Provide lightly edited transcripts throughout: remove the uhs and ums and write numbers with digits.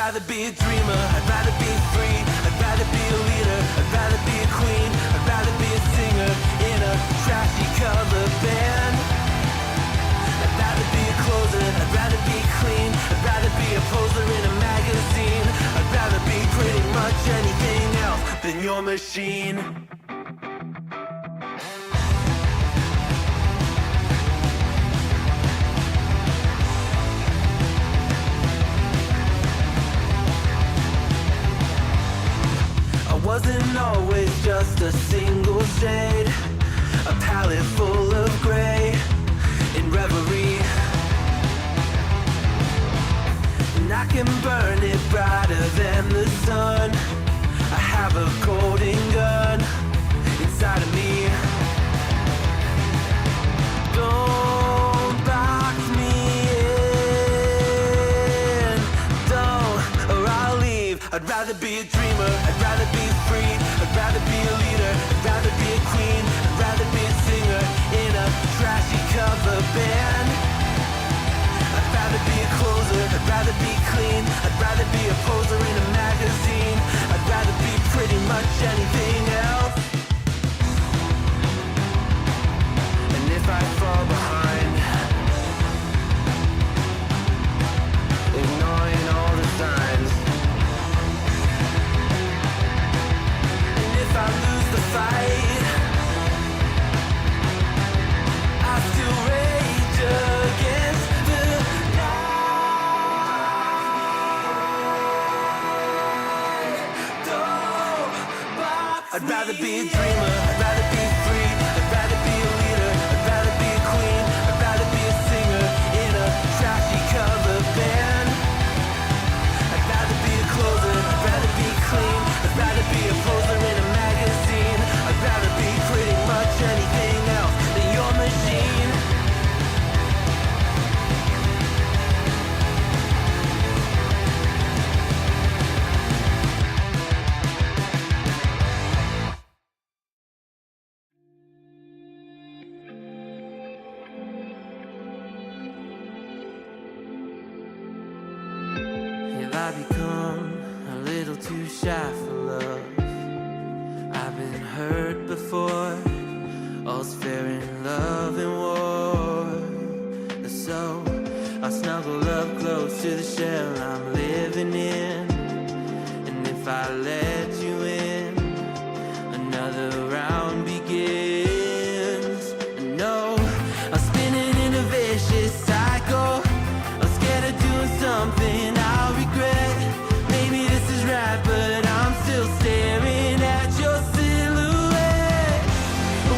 rather be a dreamer, I'd rather be free, I'd rather be a leader, I'd rather be a queen, I'd rather be a singer in a trashy cover band. I'd rather be a closer, I'd rather be clean, I'd rather be a poser in a magazine, I'd rather be pretty much anything else than your machine. Wasn't always just a single shade, a palette full of gray in reverie. And I can burn it brighter than the sun. I have a golden gun inside of me. Don't box me in, don't, or I'll leave. I'd rather be a dreamer, I'd rather be free, I'd rather be a leader, I'd rather be a queen, I'd rather be a singer in a trashy cover band. I'd rather be a closer, I'd rather be clean, I'd rather be a poser in a magazine, I'd rather be pretty much anything else. And if I fall behind, ignoring all the signs, if I lose the fight, I still rage against the night. Don't box I'd rather be a dreamer, I'd rather be free, I'd rather be a leader, I'd rather be a queen, I'd rather be a singer in a trashy cover band. I'd rather be a closer, I'd rather be clean, I'd rather be a poser in a magazine, I'd rather be pretty much anything else than your machine. Have I become a little too shy for love? I've been hurt before. All's fair in love and war. So I snuggle up close to the shell I'm living in. And if I let you in, another round begins. And no, I'm spinning in a vicious cycle. I'm scared of doing something I'll regret. Maybe this is right, but I'm still staring at your silhouette.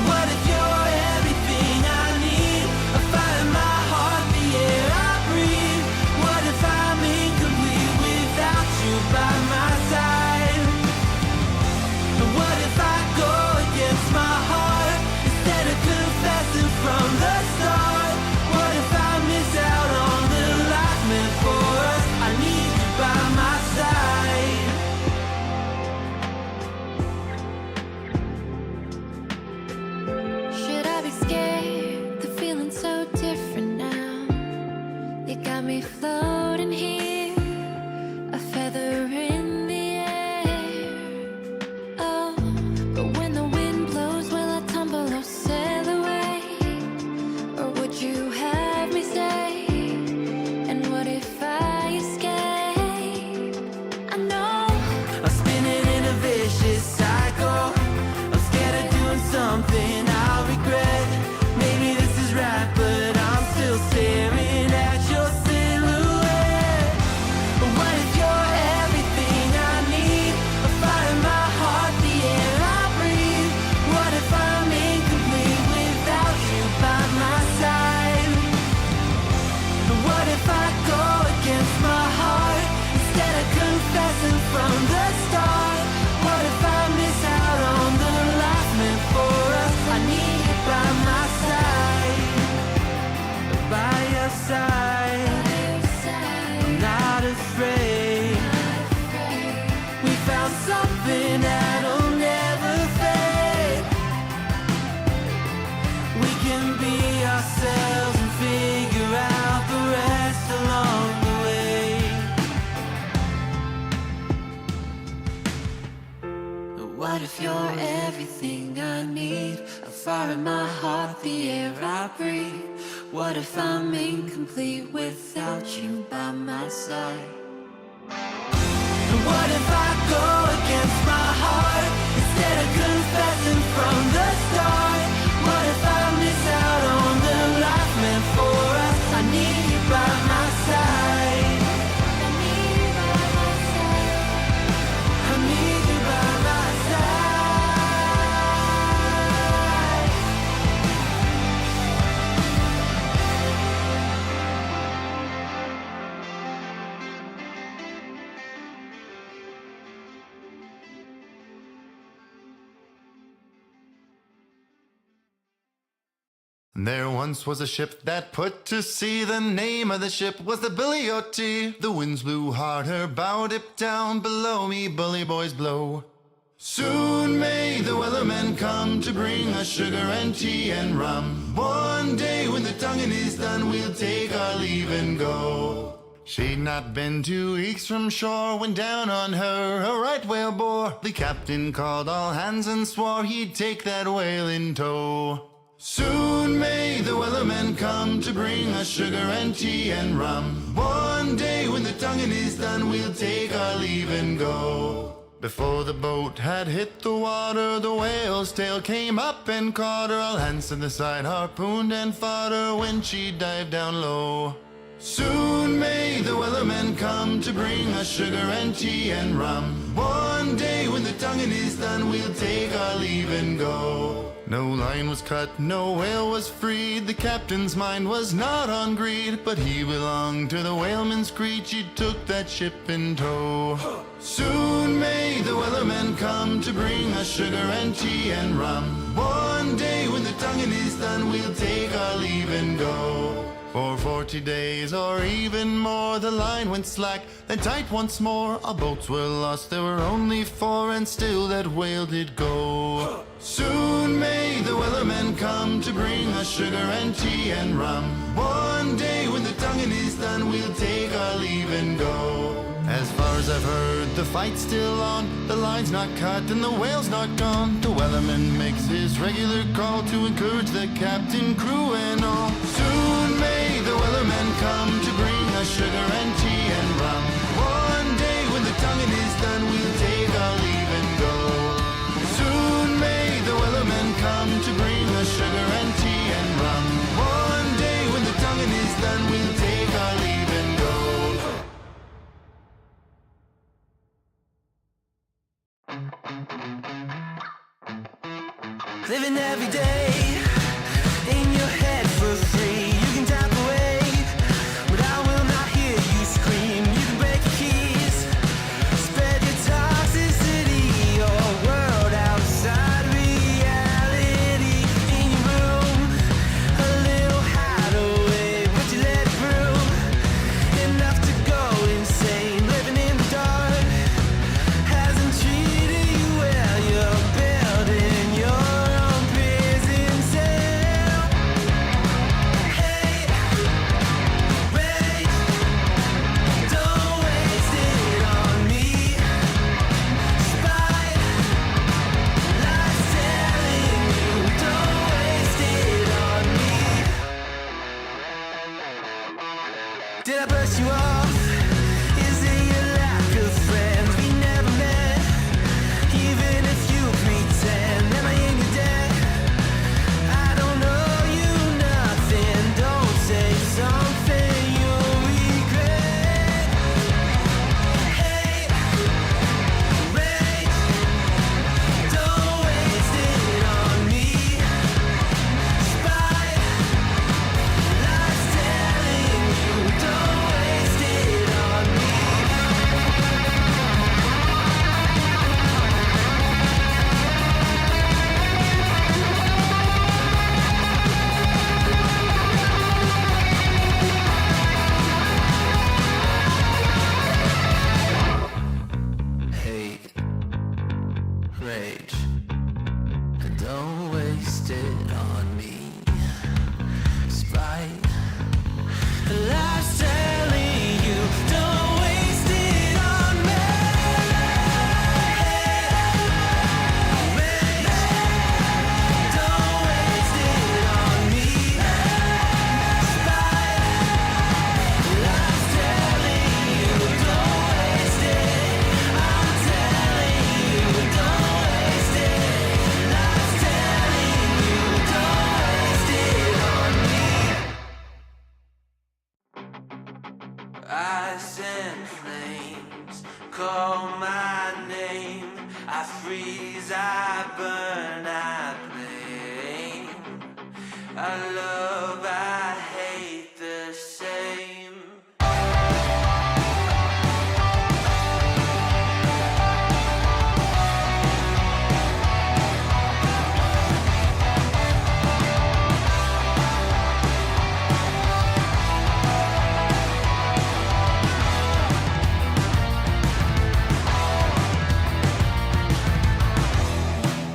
What if you're everything I need? A fire in my heart, the air I breathe. What if I'm incomplete without you by my side? What if I go against my heart instead of confessing from the start? What if I miss out on the life meant for us? I need you by my side. Should I be scared? The feeling's so different now. You got me floating here, a feather in the air. Oh, but when the wind blows, will I tumble or sail away? Or would you have me stay? And what if I escape? I know I'm spinning in a vicious cycle. I'm scared of doing something I'll regret. Maybe this is right, but I'm still staring at your silhouette. I breathe? What if I'm incomplete without you by my side? And what if I go against my heart instead of confessing from the start? What if I miss out on the life meant for us? I need you by my side. I need you by my side. I need you by my side. There once was a ship that put to sea. The name of the ship was the Billy O.T. The winds blew hard, her bow dipped down. Below me, bully boys blow. Soon may the wellermen come to bring us sugar and tea and rum. One day when the tonguing is done, we'll take our leave and go. She'd not been 2 weeks from shore when down on her a right whale bore. The captain called all hands and swore he'd take that whale in tow. Soon may the wellermen come to bring us sugar and tea and rum. One day when the tonguing is done, we'll take our leave and go. Before the boat had hit the water, the whale's tail came up and caught her. All hands to the side harpooned and fought her when she dived down low. Soon may the wellermen come to bring us sugar and tea and rum. One day when the tonguing is done, we'll take our leave and go. No line was cut, no whale was freed. The captain's mind was not on greed, but he belonged to the whaleman's creed. She took that ship in tow. Soon may the wellermen come to bring us sugar and tea and rum. One day when the tonguing is done, we'll take our leave and go. For 40 days or even more, the line went slack, then tight once more. Our boats were lost, there were only 4, and still that whale did go. Soon may the wellermen come to bring us sugar and tea and rum. One day when the tonguing is done, we'll take our leave and go. As far as I've heard, the fight's still on. The line's not cut and the whale's not gone. The wellerman makes his regular call to encourage the captain, crew, and all. Soon may the wellermen come to bring us sugar and tea and rum. One day when the tonguing is done, we'll take our leave and go. Soon may the wellermen come to bring us sugar and tea and rum. One day when the tonguing is done, we'll take our leave and go. Living every day in your head for free. You can tap away, but I will not hear you scream. You can break your keys, spread your toxicity, your world outside reality. In your room, a little hideaway, but you let it brew enough to go insane. Living in the dark hasn't treated you well. You're building your own prison cell. Hey, rage, don't waste it on me. Spite, life's telling you, don't waste it on me. Did I brush you off? Is it your lack of friends? We never met, even if you pretend. Am I in your debt? I don't owe you nothing. Don't say something you'll regret. Hey, rage, don't waste it on me. Spite, life's telling you, don't waste ice and flames call my name. I freeze, I burn, I blame. I love, I hate the same.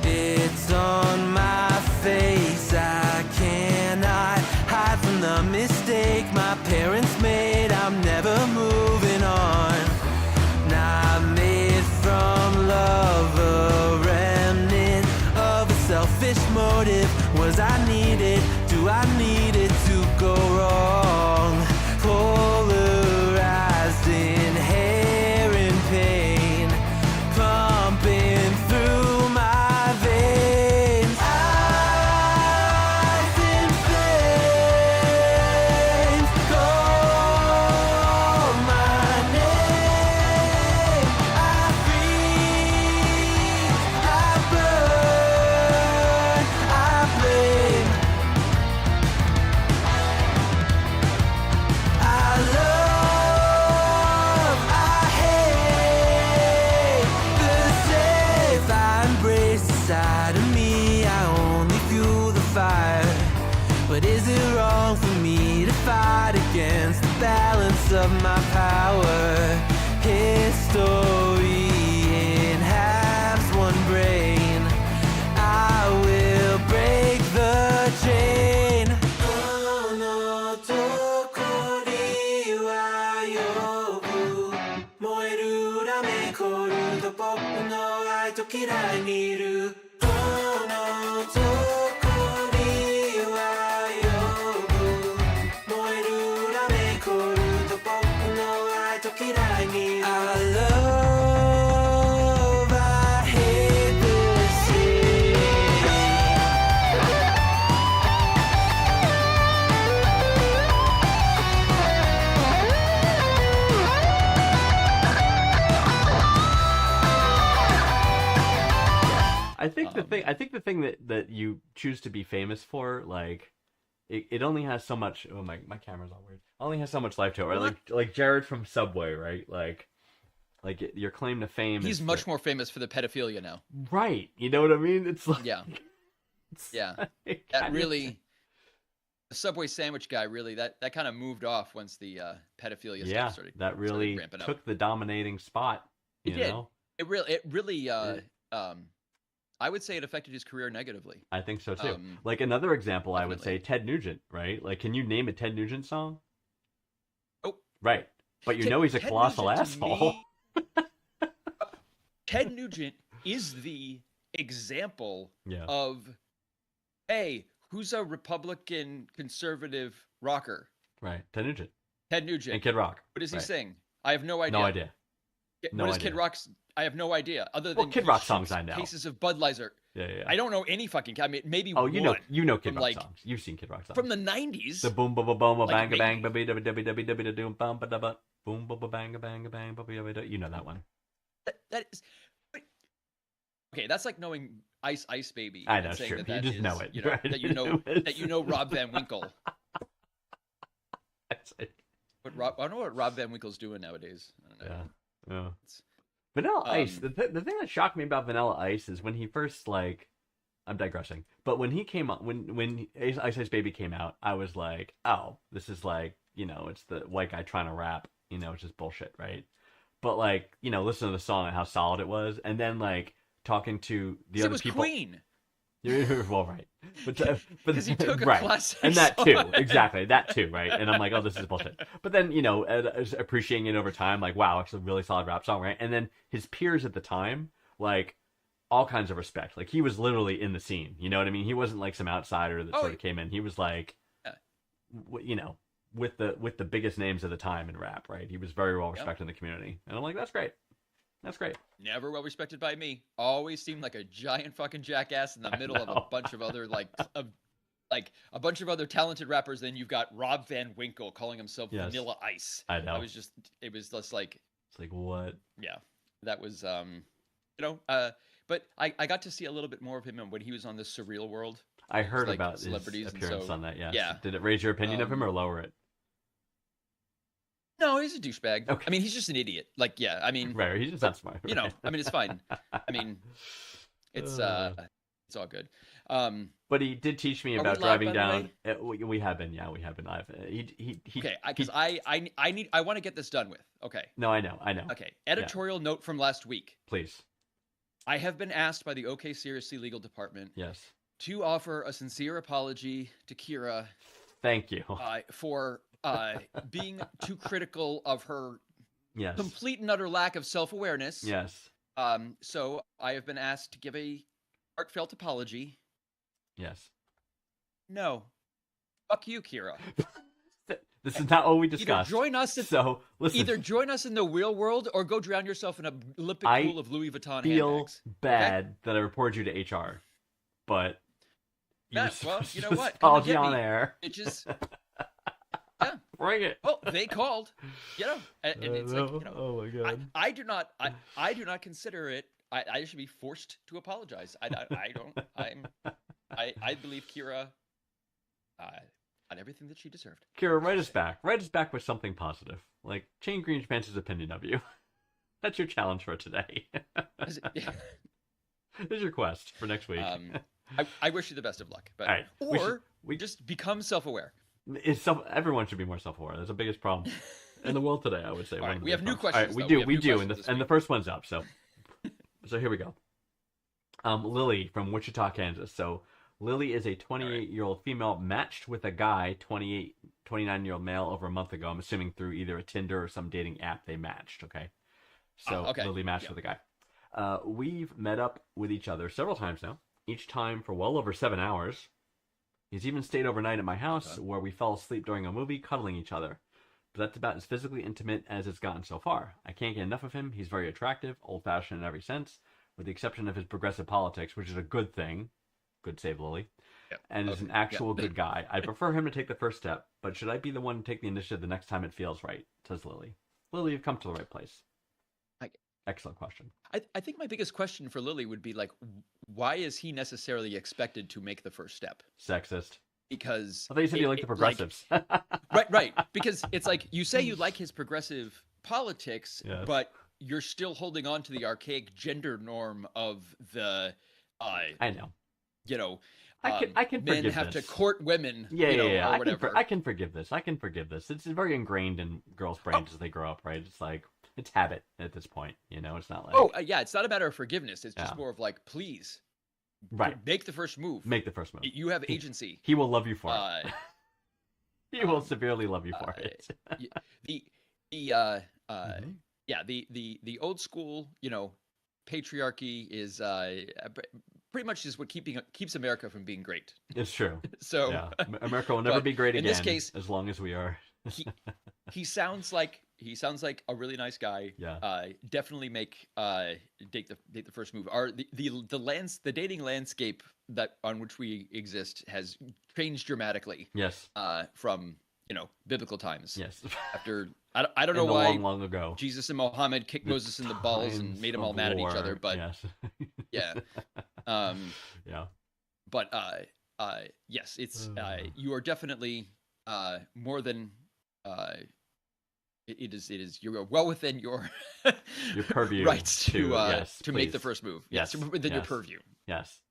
It's on my face, I cannot hide from the mistake my parents made. I'm never moving on. Not made from love, a remnant of a selfish motive. Was I needed? Do I need it to go wrong? Polarized inherent pain, pumping through my veins. Ice in flames, call my name. I freeze, I burn, I blame. I love, I hate the safe I embrace inside of me. I only fuel the fire. But is it wrong for me to fight against the balance of my power? History in halves, one brain. I will break the chain. Oh no, toko ni wa yobu. Moeru rame koru to boku no ai to kirai ni iru. Oh no, toko ni wa yobu. Moeru rame koru to boku no ai to kirai ni iru. I love, I hate the same. I think the thing that you choose to be famous for, like, it only has so much. Oh, my camera's all weird. Only has so much life to it, right? Like Jared from Subway, right? Like your claim to fame. He's much more famous for the pedophilia now. Right. You know what I mean? It's like Yeah. Yeah. it That kinda- really, the Subway sandwich guy really, that kind of moved off once the pedophilia Yeah, stuff started. that really ramping up. took the dominating spot. It You did. know, It really, I would say it affected his career negatively. I think so too. Um, Like another example, I would definitely. say Ted Nugent, right? Like, can you name a Ted Nugent song? Oh. Right. But you Ted- know he's a Ted colossal Nugent to asshole. me- Ted Nugent is the example Yeah. of, hey, who's a Republican conservative rocker? Right. Ted Nugent Ted Nugent. and Kid Rock. What does he Right. sing? I have no idea. No idea. no What is Kid idea. Rock's? I have no idea. Other Well, than Kid he Rock songs shoots I know. Cases of Bud Lighter. Yeah. I don't know any fucking. I mean, maybe Oh, one you know Kid from, Rock like, songs. You've seen Kid Rock songs. from the '90s. The boom boom boom boom Like, bang bang maybe. baby dabby dabby dabby doom bum ba da ba boom boom bang bang bang babby dabby da. You know that one. That is. but- Okay, that's like knowing Ice Ice Baby. I and know, saying sure. that You that just is, know it, You know, right? that you know that you know Rob Van Winkle. That's it. But I don't know what Rob Van Winkle's doing nowadays. I don't know. Yeah. Yeah. It's- Vanilla Ice. Um, The thing that shocked me about Vanilla Ice is when he first, like, I'm digressing, but when he came up, when Ice Ice Baby came out, I was like, oh, this is like, you know, it's the white guy trying to rap, you know, it's just bullshit, right? But, like, you know, listen to the song and how solid it was, and then, like, talking to the 'Cause it other was people. Queen. Well, right, but 'Cause he took a right, classic and that too, song. exactly, that too, right? And I'm like, oh, this is bullshit. But then, you know, appreciating it over time, like, wow, it's a really solid rap song, right? And then his peers at the time, like, all kinds of respect. Like, he was literally in the scene. You know what I mean? He wasn't like some outsider that Oh, sort of came in. He was like, Yeah. you know, with the biggest names of the time in rap, right? He was very well respected in the community, and I'm like, that's great. That's great. Never well respected by me. Always seemed like a giant fucking jackass in the I middle of a know. bunch of other like like a bunch of other talented rappers. Then you've got Rob Van Winkle calling himself Yes. Vanilla Ice. I know. It was just like, It's like, what? yeah, that was, but I got to see a little bit more of him when he was on the Surreal World. I heard like, about his celebrities, and appearance so- on that, yes. yeah. Did it raise your opinion of him or lower it? No, he's a douchebag. Okay. I mean, he's just an idiot. Like, yeah, I mean, Right, he's just not smart. you know, right? I mean, it's fine. I mean, it's all good. But he did teach me Are we about live, driving by the down. We have been, yeah, we have been live. He Okay, because I want to get this done with. Okay. No, I know. Okay. Editorial note from last week. Please, I have been asked by the OK Seriously legal department yes, to offer a sincere apology to Kira thank you. for being too critical of her Yes, complete and utter lack of self-awareness. yes, So I have been asked to give a heartfelt apology. yes. No. Fuck you, Kira. This is not what we Either discussed. join us in, So listen, either join us in the real world or go drown yourself in a Olympic I pool of Louis Vuitton feel handbags. bad that I reported you to HR, but Yeah, you're well, supposed you know to what? Come and apology get on me. air. It just Bring it. well, they called, you know, and it's like, you know, oh my god. I do not consider it. I should be forced to apologize. I don't. I believe Kira on everything that she deserved. Kira, write us back. Write us back with something positive, like Shane Greenspants' opinion of you. That's your challenge for today. Is it- yeah. Here's your quest for next week. I wish you the best of luck, but All right, we just become self-aware. Everyone should be more self-aware. That's the biggest problem in the world today, I would say. All right, One of the we have biggest new problems. questions, All though. right, We we have do, new and questions the first one's up. So here we go. Lily from Wichita, Kansas. So Lily is a 28-year-old female matched with a guy, 29-year-old male, over a month ago. I'm assuming through either a Tinder or some dating app they matched. Okay, so okay. Lily matched Yeah. with a guy. We've met up with each other several times now. Each time for well over 7 hours. He's even stayed overnight at my house where we fell asleep during a movie cuddling each other. But that's about as physically intimate as it's gotten so far. I can't get enough of him. He's very attractive, old-fashioned in every sense, with the exception of his progressive politics, which is a good thing. Good save, Lily. Yep. And is an actual good guy. I prefer him to take the first step, but should I be the one to take the initiative the next time it feels right? Says Lily. Lily, you've come to the right place. Excellent question. I think my biggest question for Lily would be like, why is he necessarily expected to make the first step? Sexist. Because I thought you said you liked the progressives. right. Because it's like you say you like his progressive politics, Yes. but you're still holding on to the archaic gender norm of the, I know. you know, I can men forgive have this. to court women, Yeah, you know, yeah. or I whatever. can forgive this. I can forgive this. It's very ingrained in girls' brains as they grow up, right? It's like it's habit at this point. You know, it's not like Yeah, it's not a matter of forgiveness. It's just Yeah. more of like, please, right. make the first move. Make the first move. You have agency. He will love you for it. Uh, He will severely love you for it. The old school, you know, patriarchy is pretty much is what keeps America from being great. It's true. So Yeah, America will never but be great in again. this case- as long as we are. he sounds like a really nice guy. Yeah. Definitely take the first move. The dating landscape on which we exist has changed dramatically Yes. from, you know, biblical times. Yes. After I don't know In the why long ago. Jesus and Muhammad kicked Moses in the balls and Times made them of all mad at each war. other, but yes. yeah. Yeah. But yes, it's you are definitely more than it is you're well within your Your purview rights to yes, to make the please. first move. Yes, within your yes. purview. Yes.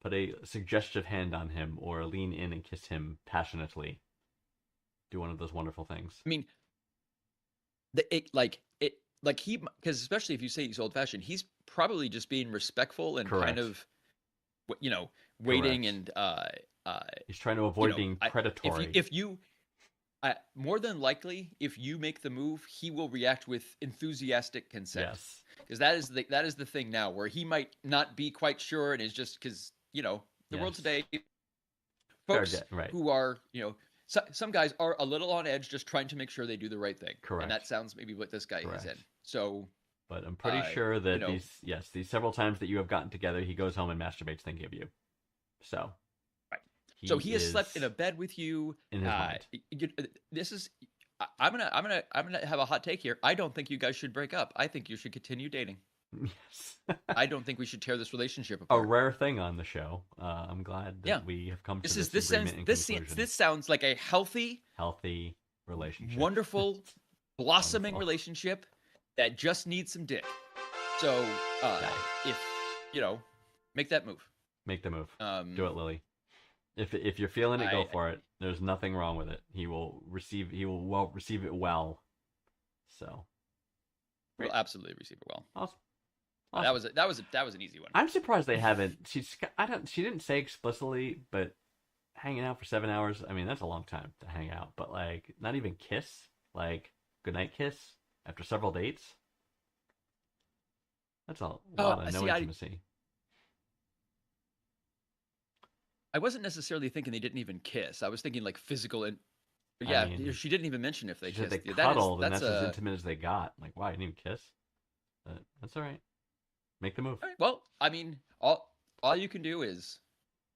Put a suggestive hand on him or lean in and kiss him passionately. Do one of those wonderful things. I mean, because especially if you say he's old fashioned, he's probably just being respectful and Correct. kind of, you know, waiting Correct. and He's trying to avoid know, being predatory. If you more than likely, if you make the move, he will react with enthusiastic consent. Yes. Because that is the thing now, where he might not be quite sure and is just because, you know, the world Yes. today, folks right. who are, you know, some guys are a little on edge, just trying to make sure they do the right thing. Correct. And that sounds maybe what this guy is Correct. in. So But I'm pretty sure that you know- these several times that you have gotten together, he goes home and masturbates thinking of you. So So he has slept is in a bed with you. in his mind. This is. I'm gonna have a hot take here. I don't think you guys should break up. I think you should continue dating. Yes. I don't think we should tear this relationship A apart. rare thing on the show. I'm glad that Yeah. we have come to This this is this agreement sounds and this conclusion. this sounds like a healthy, Healthy relationship. wonderful, blossoming Wonderful. relationship that just needs some dick. So if make that move. Make the move. Do Do it, Lily. If you're feeling it, go I- for it. There's nothing wrong with it. He will receive it well. So We'll absolutely receive it well. awesome. That was an easy one. I'm surprised they haven't. She didn't say explicitly, but hanging out for 7 hours. I mean, that's a long time to hang out. But like, not even kiss, like goodnight kiss after several dates. That's a lot of no see, intimacy. I wasn't necessarily thinking they didn't even kiss. I was thinking like physical and I yeah, mean, she didn't even mention if they She said kissed. they Yeah, that is- cuddled, and that's as a- intimate as they got. Like, why? You didn't even kiss? But that's all right. Make the move. all right, well, I mean, all you can do is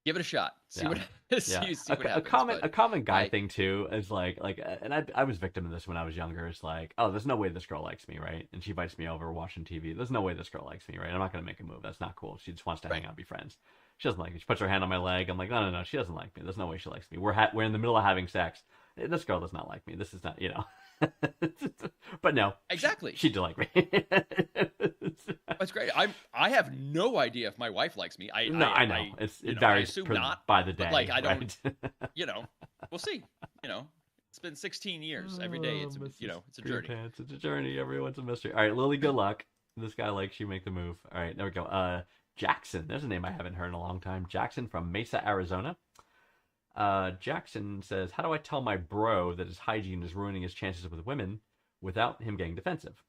give it a shot. See Yeah. what Yeah, see what a happens. common but guy I- thing too is like, and I was victim of this when I was younger. It's like, oh, there's no way this girl likes me, right? And she invites me over watching TV. There's no way this girl likes me, right? I'm not gonna make a move. That's not cool. She just wants to hang Right. out, and be friends. She doesn't like me. She puts her hand on my leg. I'm like, no. She doesn't like me. There's no way she likes me. We're in the middle of having sex. This girl does not like me. This is not, But no, Exactly. she did like me. That's great. I have no idea if my wife likes me. I No, I know. It I varies assume not. by the day. But like, I don't. right? We'll see. It's been 16 years. Every day, it's Mrs. it's a journey. Pants. It's a journey. Everyone's a mystery. All right, Lily, good luck. This guy likes you. Make the move. All right, there we go. Jackson. There's a name I haven't heard in a long time. Jackson from Mesa, Arizona. Jackson says, how do I tell my bro that his hygiene is ruining his chances with women without him getting defensive?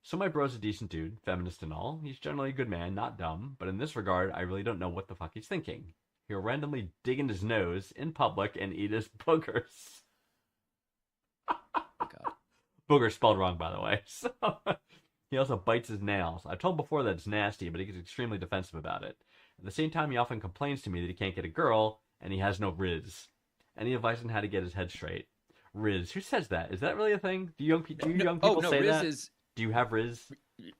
So my bro's a decent dude, feminist and all. He's generally a good man, not dumb. But in this regard, I really don't know what the fuck he's thinking. He'll randomly dig in his nose in public and eat his boogers. God. Booger spelled wrong, by the way. So he also bites his nails. I've told him before that it's nasty, but he gets extremely defensive about it. At the same time, he often complains to me that he can't get a girl, and he has no riz. Any advice on how to get his head straight? Riz. Who says that? Is that really a thing? Do young people say Riz that? is. Do you have riz? We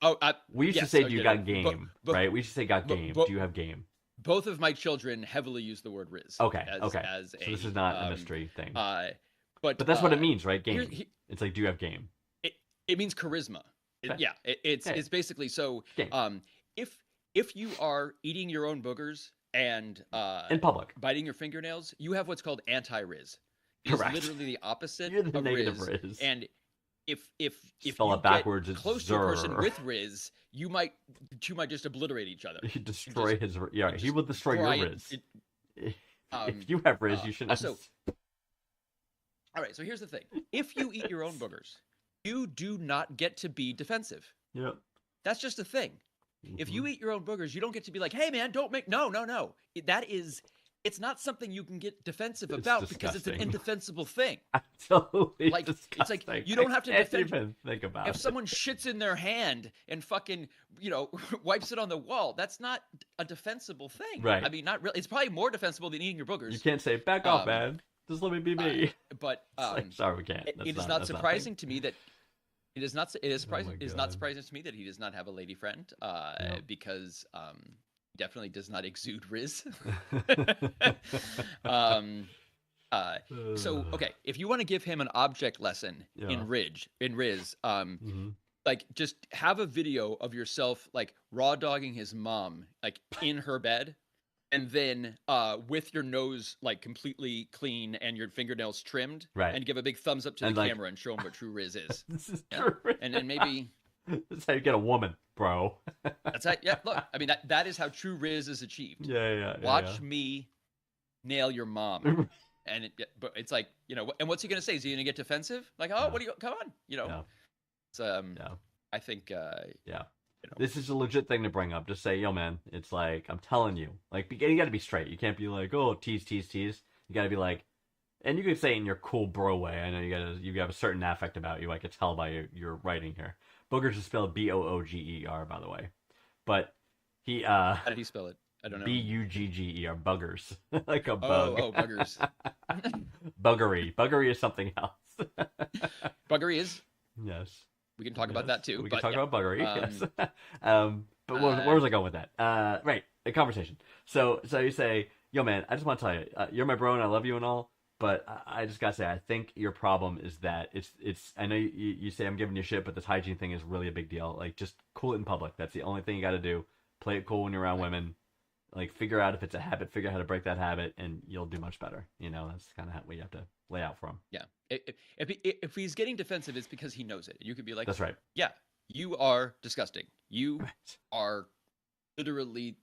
We used to say, do you got game, right? We used to say, got game. Do you have game? Both of my children heavily use the word Riz. Okay, As, okay. As So this is not a mystery thing. But But that's what it means, right? Game. here- It's like, do you have game? It means charisma. Okay. Yeah, it's basically so. Game. If you are eating your own boogers and In public. biting your fingernails, you have what's called anti-Riz. Correct. It's literally the opposite You're the of negative Riz. Riz. And if Spell you it backwards, get it's close to a person Zer. with Riz, you might just obliterate each other. He destroy his. Yeah, he just will destroy your fry riz. it- If you have riz, you should not. so- All right, so here's the thing: if you eat your own boogers, you do not get to be defensive. Yep. That's just a thing. If you eat your own boogers, you don't get to be like, "Hey, man, don't make." No. That is, it's not something you can get defensive It's about because it's an disgusting. indefensible thing. Absolutely Like, it's like, disgusting. you don't have to I can't defend- even think about If it. someone shits in their hand and fucking, wipes it on the wall, that's not a defensible thing. Right. I mean, not really. It's probably more defensible than eating your boogers. You can't say back off, Um, man. Just let me be me. But It's like, sorry, we can't. it That's is not not that's surprising to me that it is not. It is surprising. my It is not God. surprising to me that he does not have a lady friend. Because definitely does not exude Riz. So okay, if you want to give him an object lesson Yeah. in Riz, Mhm. like just have a video of yourself like raw dogging his mom like in her bed, and then with your nose like completely clean and your fingernails trimmed, Right. and give a big thumbs up to And, the like- camera and show him what true Riz is. This is Yeah. true. And then maybe That's how you get a woman, bro. that's how. Yeah, look, I mean that is how true Riz is achieved. Yeah. Watch me nail your mom. And but it's like, and what's he gonna say? Is he gonna get defensive? Like, oh, Yeah. what do you? Come on, Yeah. It's Yeah. I think Yeah. This is a legit thing to bring up. Just say, yo, man, it's like, I'm telling you. Like, you gotta be straight. You can't be like, oh, tease. You gotta be like, and you could say it in your cool bro way. I know you have a certain affect about you. I could tell by your writing here. Boogers is spelled Booger, by the way. But he, how did he spell it? I don't know. Bugger, buggers, like a Oh, bug. oh, buggers. Buggery is something else. Buggery is. Yes. We can talk about Yes. that too. We can but talk yeah. about buggery. Um, Yes. But where was I going with that? Right, a conversation. So you say, yo, man, I just want to tell you, you're my bro and I love you and all, but I just gotta say, I think your problem is that it's. I know you say I'm giving you shit, but this hygiene thing is really a big deal. Like, just cool it in public. That's the only thing you got to do. Play it cool when you're around women. Like, figure out if it's a habit, figure out how to break that habit, and you'll do much better. You know, that's kind of what you have to lay out for him. Yeah. If he's getting defensive, it's because he knows it. You could be like, That's right. yeah, you are disgusting. You Right. are literally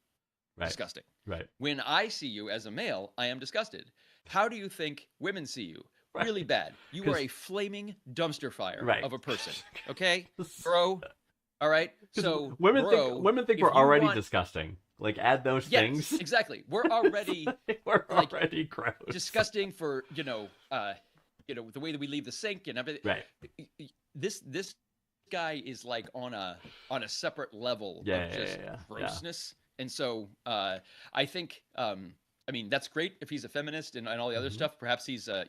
Right. disgusting. Right. When I see you as a male, I am disgusted. How do you think women see you? Right. Really bad. You 'Cause- are a flaming dumpster fire Right. of a person. Okay, bro. All right. 'Cause So women bro, think if we're you already want- disgusting. Like, add those Yes, things. exactly. We're already We're like, already gross. disgusting for the way that we leave the sink and everything. Right. This guy is like on a separate level Yeah, of yeah, just yeah. grossness. And so I think I mean, that's great if he's a feminist and all the other Mhm. stuff. Perhaps he's a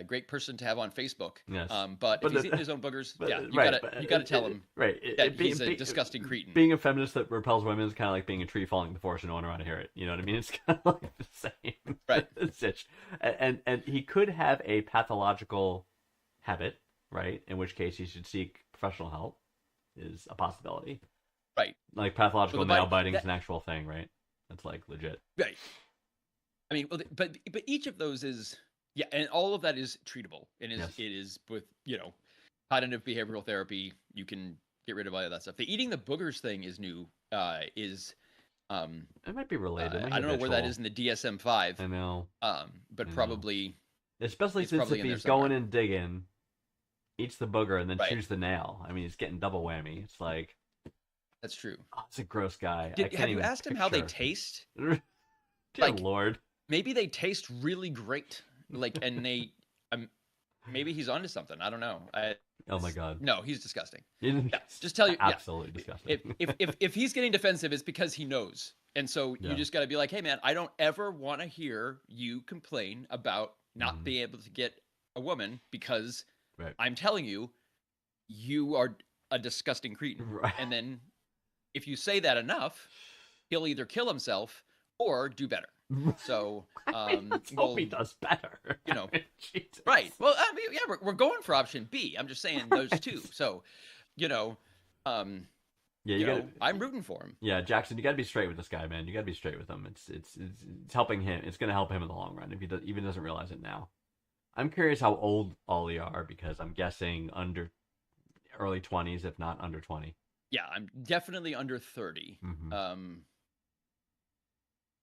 great person to have on Facebook. Yes. But But if he's the- eating his own boogers, But- yeah, you right, gotta tell him right. that he's a disgusting cretin. Being a feminist that repels women is kind of like being a tree falling in the forest and no one around to hear it. You know what I mean? It's kind of like the same. Right. Sitch. And he could have a pathological habit, right? In which case he should seek professional help. Is a possibility. Right. Like pathological Well, the nail bite- biting is that- an actual thing, right? That's like legit. Right. I mean, well, but each of those is and all of that is treatable, and Yes. it is with cognitive behavioral therapy. You can get rid of all of that stuff. The eating the boogers thing is new. Is It might be related. It might I be don't know where that habitual. is in the DSM-5. I know. But I know. probably Especially It's since probably if in there he's going somewhere. and digging, eats the booger and then Right. chews the nail. I mean, he's getting double whammy. It's like, that's true. oh, it's a gross guy. I Have can't you even asked him how they picture. taste? Dear Like- Lord. Maybe they taste really great. Like, and they, maybe he's onto something. I don't know. Oh my God. No, he's disgusting. Yeah, just tell you- yeah. Absolutely disgusting. If he's getting defensive, it's because he knows. And so Yeah. you just got to be like, hey man, I don't ever want to hear you complain about not Mhm. being able to get a woman because Right. I'm telling you, you are a disgusting cretin. Right. And then if you say that enough, he'll either kill himself or do better. So, Let's hope he does better. you know, Jesus. right. Well, I mean, yeah, we're going for option B. I'm just saying those Right. two. So, Yeah, you know, I'm rooting for him. Yeah, Jackson, you got to be straight with this guy, man. You got to be straight with him. It's helping him. It's going to help him in the long run if he even doesn't realize it now. I'm curious how old Ollie are because I'm guessing under early 20s, if not under 20. Yeah, I'm definitely under 30. Mhm.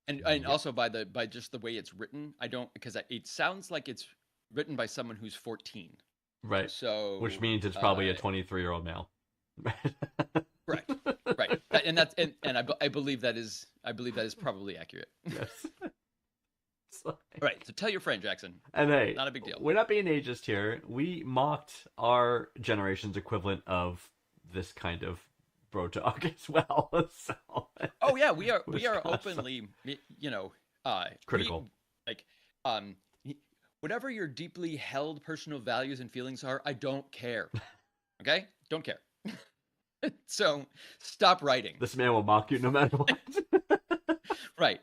And Yeah. also by just the way it's written, I don't because it sounds like it's written by someone who's 14. Right. So Which means it's probably a 23-year-old male. correct, right? I believe that is probably accurate. Yes. It's like- Right. So tell your friend Jackson. And hey, Not a big deal. We're not being ageist here. We mocked our generation's equivalent of this kind of bro talk as well. So, Oh yeah, we are Wisconsin. openly Critical. whatever your deeply held personal values and feelings are, I don't care. Okay? Don't care. So stop writing. This man will mock you no matter what. Right.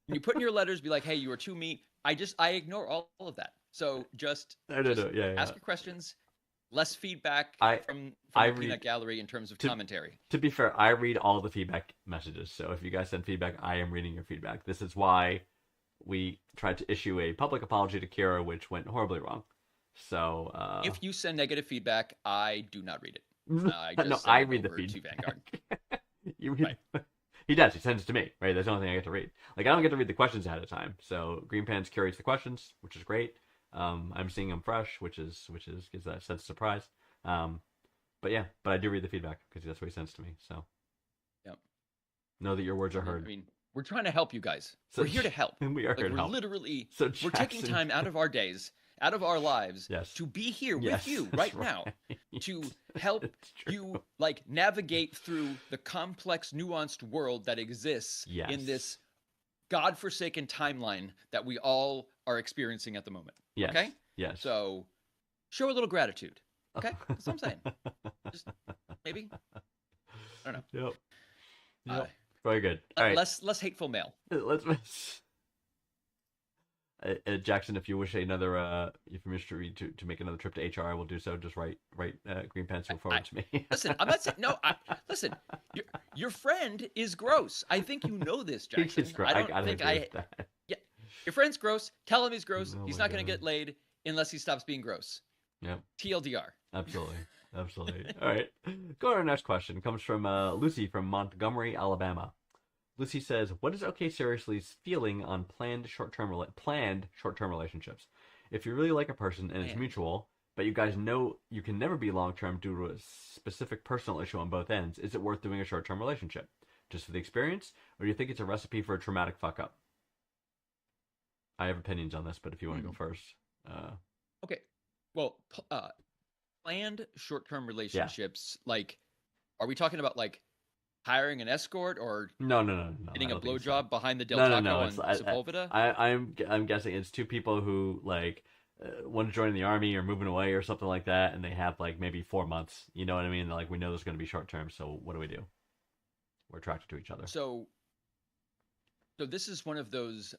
When you put in your letters, be like, hey, you were too mean. I ignore all of that. So just No. Yeah. ask your questions. Less feedback I from I the read- peanut gallery in terms of to- commentary. To be fair, I read all the feedback messages. So if you guys send feedback, I am reading your feedback. This is why we tried to issue a public apology to Kira, which went horribly wrong. So If you send negative feedback, I do not read it. I just no, send I it read the over to feedback. Vanguard. You read. He does. He sends it to me, right? That's the only thing I get to read. Like I don't get to read the questions ahead of time. So Green Pants curates the questions, which is great. I'm seeing them fresh, which is gives that sense of surprise. But I do read the feedback because that's what he sends to me. So Yep. know that your words are I heard. mean, we're trying to help you guys. So- we're here to help. And we are Like, here to we're help. literally So we're taking Jackson- time out of our days out of our lives Yes. to be here Yes, with you that's right now to help It's true. you like navigate through the complex, nuanced world that exists Yes. in this godforsaken timeline that we all are experiencing at the moment. Yes. Okay? Yes. So show a little gratitude. Okay? That's what I'm saying. Just maybe. I don't know. Yep. Uh, Yep. Very good. All right. less hateful mail. Let's. Jackson, if you wish another, if you wish to make another trip to HR, I will do so. Just write green pencil forward to me. Listen, I'm not saying no. Listen, your friend is gross. I think you know this, Jackson. He's gross. I don't gotta think agree with that. Yeah, your friend's gross. Tell him he's gross. Oh He's my not going to God. get laid unless he stops being gross. Yep. TLDR. Absolutely. Absolutely. All right. Go to our next question. It comes from Lucy from Montgomery, Alabama. Lucy says, "What is OK Seriously's feeling on planned short-term relationships? If you really like a person and it's Planned. mutual, but you guys know you can never be long-term due to a specific personal issue on both ends, is it worth doing a short-term relationship? Just for the experience, or do you think it's a recipe for a traumatic fuck-up?" I have opinions on this, but if you want to go first. Okay. Well, planned short-term relationships, like, are we talking about like hiring an escort or No. getting I a don't think so. blowjob behind the Del No, Taco no, on it's- Sepulveda? I'm guessing it's two people who like want to join the army or moving away or something like that, and they have like maybe 4 months. You know what I mean? They're like, we know there's going to be short term, so what do we do? We're attracted to each other. So this is one of those.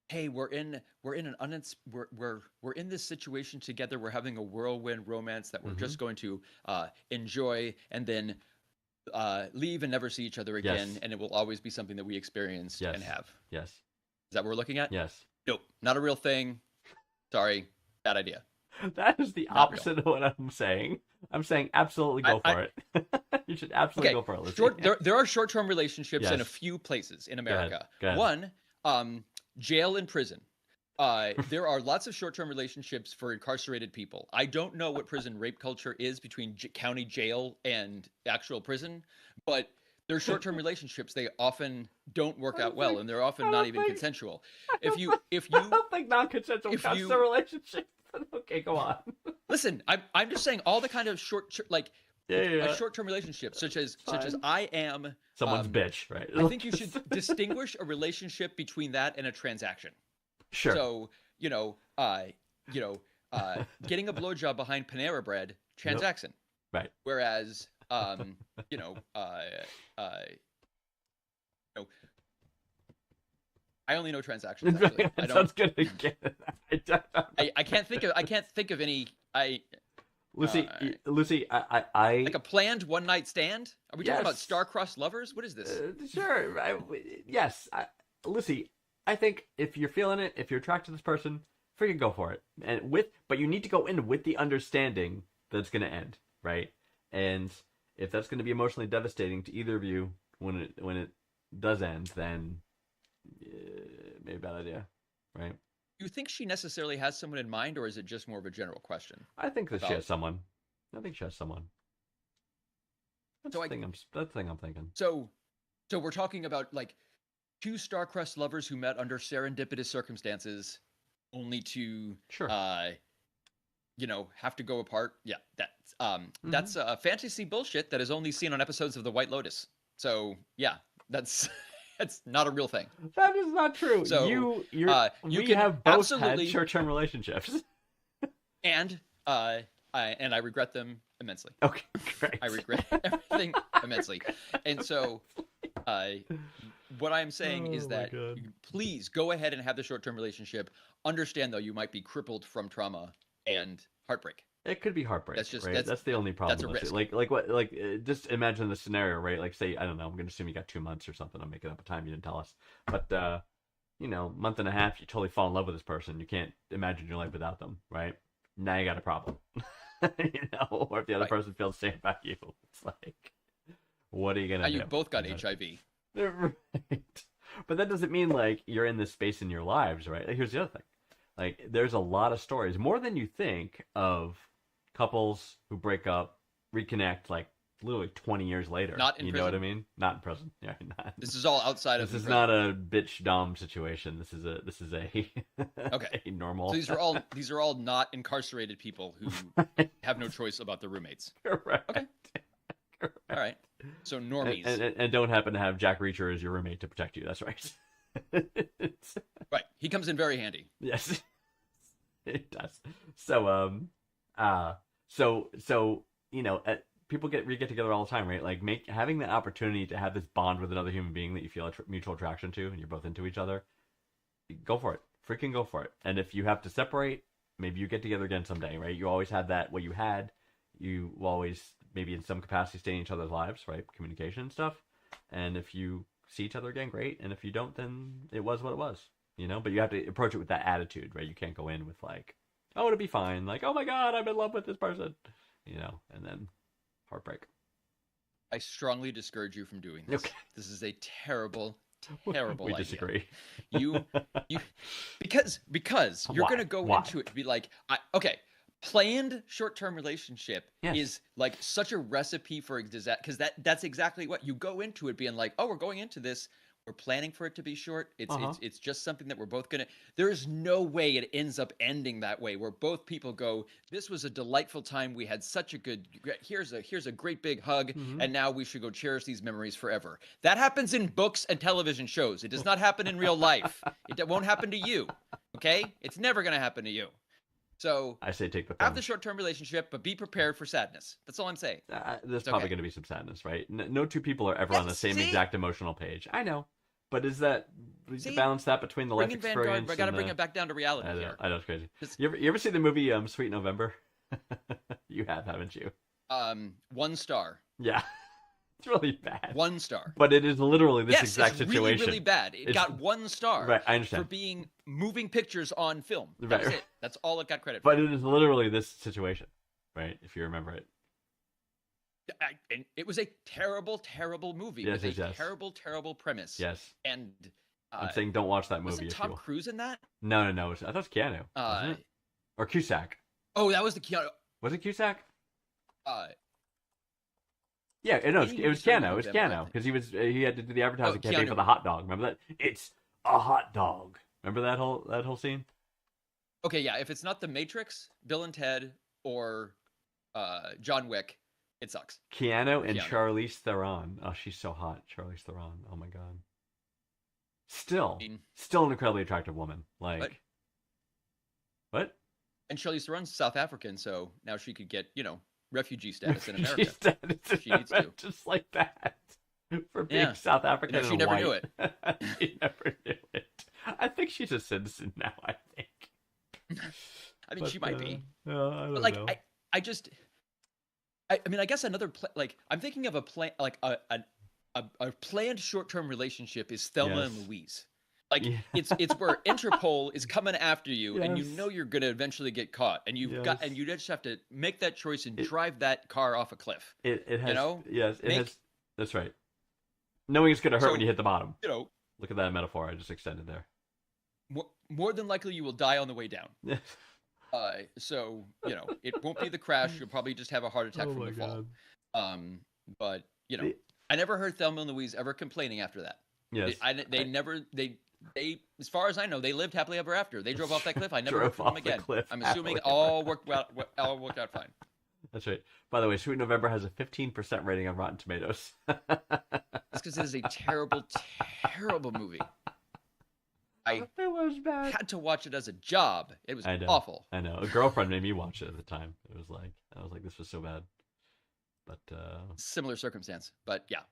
Hey, we're in this situation together. We're having a whirlwind romance that we're just going to enjoy and then leave and never see each other again, Yes. and it will always be something that we experience Yes. and have. Yes. Is that what we're looking at? Yes. Nope, not a real thing. Sorry, bad idea. That is the Not real. opposite of what I'm saying. I'm saying absolutely go for it. You should absolutely Okay, go for it. Lucy. there are short-term relationships in a Yes. few places in ahead, America. go ahead. One, jail and prison. There are lots of short-term relationships for incarcerated people. I don't know what prison rape culture is between county jail and actual prison, but they're short-term relationships. They often don't work out well, and they're often not even consensual. If you I don't think non-consensual if counts you- as a relationship. Okay, go on. listen, I'm just saying all the kind of Yeah. a short-term relationship, such as Fine. I am Someone's bitch, right? I think you should distinguish a relationship between that and a transaction. Sure. So, getting a blowjob behind Panera Bread, transaction. Right. Whereas, I only know transactions. Actually. I That don't. sounds good again. I can't think of any. Lucy, Alright. Lucy, I Like a planned one night stand. Are we talking about Yes. star-crossed lovers? What is this? sure. Yes, Lucy, I think if you're feeling it, if you're attracted to this person, freaking go for it. But you need to go in with the understanding that it's going to end, right? And if that's going to be emotionally devastating to either of you when it does end, then maybe a bad idea, right? Do you think she necessarily has someone in mind, or is it just more of a general question? I think that she About- has someone. I think she has someone. That's So the thing I'm thinking. So we're talking about like two star-crossed lovers who met under serendipitous circumstances, only to Sure. have to go apart. Yeah, Mm-hmm. that's fantasy bullshit that is only seen on episodes of The White Lotus. So yeah, that's that's not a real thing. That is not true. So, you you we can have both absolutely- had short-term relationships. And I regret them immensely. Okay, great. I regret everything immensely. And so, what I'm saying is Oh my that God. please go ahead and have the short-term relationship. Understand, though, you might be crippled from trauma and heartbreak. It could be heartbreak. That's just- right? That's the only problem. that's a with it. risk. Like what? Like just imagine the scenario, right? Like say I don't know. I'm going to assume you got 2 months or something. I'm making up a time you didn't tell us, but month and a half, you totally fall in love with this person. You can't imagine your life without them, right? Now you got a problem. Or if the other Right. person feels the same about you, it's like, what are you gonna Now do? you both got You know? HIV. Right. But that doesn't mean like you're in this space in your lives, right? Like, here's the other thing. Like there's a lot of stories, more than you think, of couples who break up, reconnect like literally 20 years later. Not in You know what I prison? mean? Not in prison. Yeah, not. This is all outside of This the is prison. not a bitch dom situation. This is a Okay. a normal. So these are all not incarcerated people who have no choice about their roommates. Correct. Okay. All right. So normies. And don't happen to have Jack Reacher as your roommate to protect you. That's right. Right. He comes in very handy. Yes, it does. So so you know, people get together all the time, right? Like having the opportunity to have this bond with another human being that you feel a mutual attraction to, and you're both into each other. Go for it. Freaking go for it. And if you have to separate, maybe you get together again someday, right? You always had that. What you had, you will always maybe in some capacity stay in each other's lives, right? Communication and stuff. And if you see each other again, great. And if you don't, then it was what it was, you know. But you have to approach it with that attitude, right? You can't go in with like, oh, it'll be fine. Like, oh my god, I'm in love with this person, you know, and then heartbreak. I strongly discourage you from doing this. Okay. This is a terrible, terrible We idea. disagree. You because you're Why? gonna go Why? into it to be like, okay, planned short-term relationship Yes. is like such a recipe for a disaster, because that's exactly what you go into it being like, oh, we're going into this, we're planning for it to be short. It's just something that we're both gonna. There is no way it ends up ending that way, where both people go, this was a delightful time, we had such a good. Here's a great big hug, and now we should go cherish these memories forever. That happens in books and television shows. It does not happen in real life. It won't happen to you. Okay, it's never gonna happen to you. So I say take the have thumb. the short-term relationship, but be prepared for sadness. That's all I'm saying. There's It's probably okay. going to be some sadness, right? No two people are ever on the Yes, same see? exact emotional page. I know, but is that See? balance that between the life Bring in experience? Vanguard, but I gotta and bring the- it back down to reality I know, here. I know it's crazy. Just- You ever see the movie Sweet November? You have, haven't you? 1 star. Yeah, it's really bad. 1 star. But it is literally this Yes, exact it's situation. really, really bad. It It's- got 1 star Right, I for understand. being moving pictures on film. That Right. was it. That's all it got credit for. But it is literally this situation, right? If you remember it. And it was a terrible, terrible movie Yes, with a yes. terrible, terrible premise. Yes, And I'm saying don't watch that movie. wasn't If Tom you... Cruise in that? No. I thought it was Keanu. Wasn't it? Or Cusack. Oh, that was the Keanu. Was it Cusack? Any Yeah, it was movie starring Keanu. It was November, I Keanu think. because he had to do the advertising campaign Keanu. for the hot dog. Remember that? It's a hot dog. Remember that whole scene? Okay, yeah. If it's not The Matrix, Bill and Ted, or John Wick, it sucks. Keanu and Keanu. Charlize Theron. Oh, she's so hot, Charlize Theron. Oh my god. Still an incredibly attractive woman. Like, what? And Charlize Theron's South African, so now she could get, refugee status in America. She's dead. She needs to. Just like that. For being Yeah. South African she and never white. knew it. She never knew it. I think she's a citizen now. I think. I mean, she might be. I don't But like, know. I mean, I guess another I'm thinking of a plan, like a planned short-term relationship is Thelma and Yes. Louise. Like Yeah. it's where Interpol is coming after you, and you Yes. know you're gonna eventually get caught, and Yes. you just have to make that choice and drive that car off a cliff. It has, know, yes, it make- has. That's right. Knowing it's gonna hurt So- when you hit the bottom. You Look at that metaphor I just extended there. more than likely you will die on the way down. So it won't be the crash. You'll probably just have a heart attack Oh from my the fall. god. But The- I never heard Thelma and Louise ever complaining after that. Yes. They never as far as I know, they lived happily ever after. They drove off that cliff. I never heard Drove from them off the again. cliff I'm assuming happily all worked out fine. That's right. By the way, Sweet November has a 15% rating on Rotten Tomatoes. That's because it is a terrible, terrible movie. I It was bad. had to watch it as a job. It was I know. awful. I know. A girlfriend made me watch it at the time. I was like, this was so bad. But Similar circumstance, but yeah.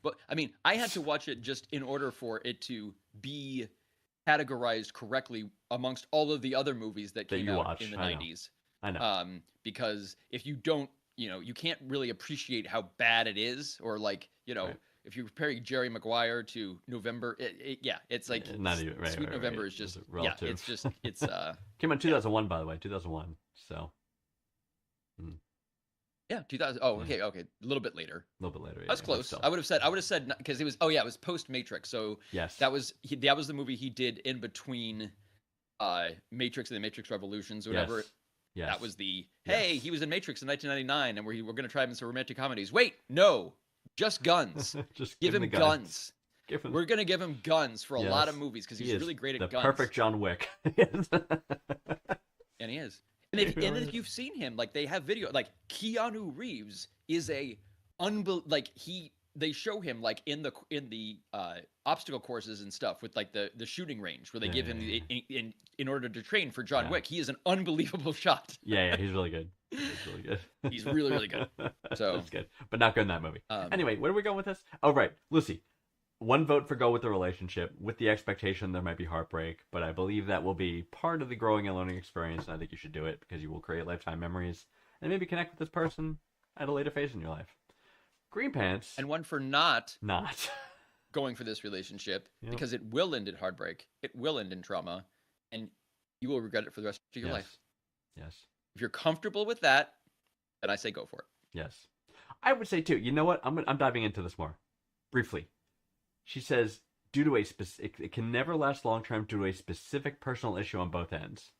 But I mean, I had to watch it just in order for it to be categorized correctly amongst all of the other movies that That came you out watch. in the I know. 90s. I know. Because if you don't, you can't really appreciate how bad it is, or like, Right. if you're comparing Jerry Maguire to November, it's like Not even right. Sweet right, November right. is just It's relative. it's just it's Came out in 2001, by the way. 2001. So yeah 2000. Oh, okay, a little bit later. a little bit later. I was but close. still. I would have said because it was it was post Matrix, so Yes. that was the movie he did in between Matrix and the Matrix Revolutions, or whatever. Yes. Yes. That was the, hey, Yes. he was in Matrix in 1999, and we're going to try him in some romantic comedies. Wait, no, just guns. Just Give him the guns. Give him. We're going to give him guns for a lot of Yes. movies because He he's is really great the at guns. perfect John Wick. Yes. And he is. And if you've seen him, like they have video, like Keanu Reeves is a they show him like in the obstacle courses and stuff with like the shooting range where they give him in order to train for John Wick. He is an unbelievable shot. Yeah, he's really good. He's really good. He's really, really good. So that's good, but not good in that movie. Anyway, where are we going with this? Oh, right, Lucy. One vote for go with the relationship, with the expectation there might be heartbreak, but I believe that will be part of the growing and learning experience, and I think you should do it because you will create lifetime memories and maybe connect with this person at a later phase in your life. Green Pants. And one for not not going for this relationship because it will end in heartbreak, it will end in trauma, and you will regret it for the rest of your life. Yes. If you're comfortable with that, then I say go for it. Yes. I would say too, you know what? I'm diving into this more briefly. She says, due to it can never last long term due to a specific personal issue on both ends.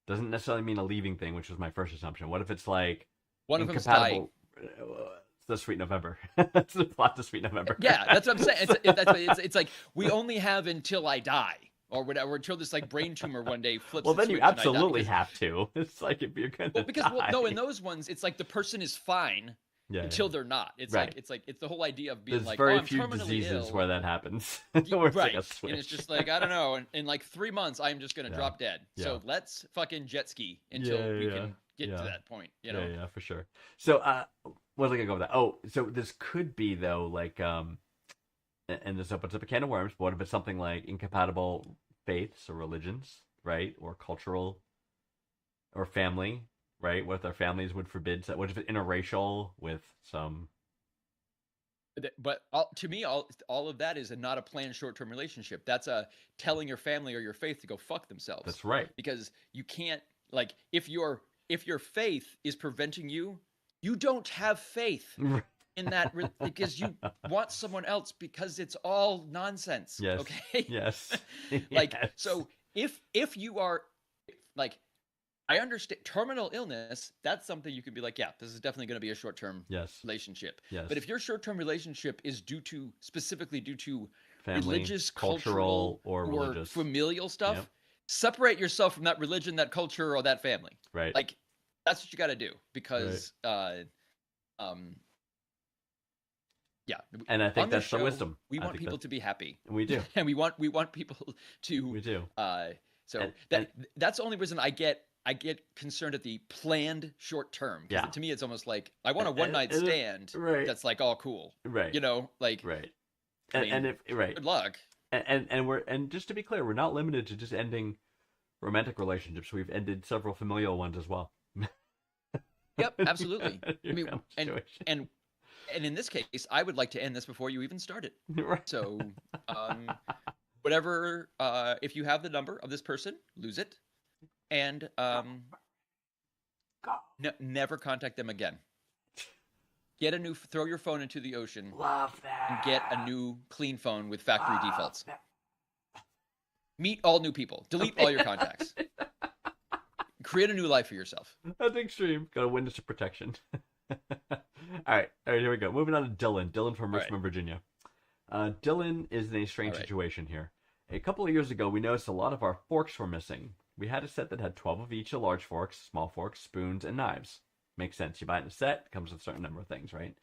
Doesn't necessarily mean a leaving thing, which was my first assumption. What if it's like one of them's dying? It's the Sweet November. It's the plot to Sweet November. Yeah, that's what I'm saying. It's like we only have until I die or whatever, until this like brain tumor one day flips. Well, then you switch and I die, absolutely have to. It's like if you're gonna die. In those ones, it's like the person is fine. Until they're not. It's right. like it's the whole idea of being There's like, very I'm few terminally diseases ill. where that happens. Where it's right. like a switch. And it's just like, I don't know, in like 3 months I'm just gonna drop dead. So let's fucking jet ski until we can get to that point. You know? Yeah, for sure. So what was I gonna go with that? Oh, so this could be though, like and this opens up a can of worms, but what if it's something like incompatible faiths or religions, right? Or cultural or family. Right, what if their families would forbid? What if it's interracial with some? But to me, all of that is not a planned short-term relationship. That's a telling your family or your faith to go fuck themselves. That's right. Because you can't like if your faith is preventing you, you don't have faith in that because you want someone else because it's all nonsense. Yes. Okay. Yes. Like yes. so, if you are like. I understand terminal illness. That's something you could be like, yeah, this is definitely going to be a short-term relationship. Yes. But if your short-term relationship is specifically due to family, religious, cultural, or religious, familial stuff, separate yourself from that religion, that culture, or that family. Right. Like that's what you got to do because, And And I think that's the wisdom. We want people to be happy. We do. And we want people to. We do. That's the only reason I get concerned at the planned short term. Yeah. To me, it's almost like I want a one night stand. Right. That's like all cool. Right. You know, like. Right. Good luck. And just to be clear, we're not limited to just ending romantic relationships. We've ended several familial ones as well. Yep, absolutely. I mean, and in this case, I would like to end this before you even started. Right. So, whatever. If you have the number of this person, lose it. And never contact them again. Throw your phone into the ocean. Love that. And get a new clean phone with factory defaults. Meet all new people. Delete all your contacts. Create a new life for yourself. That's extreme. Got a witness of protection. All right, here we go. Moving on to Dylan. Dylan from Richmond, Virginia. Dylan is in a strange situation here. A couple of years ago, we noticed a lot of our forks were missing. We had a set that had 12 of each, large forks, small forks, spoons, and knives. Makes sense. You buy it in a set, it comes with a certain number of things, right?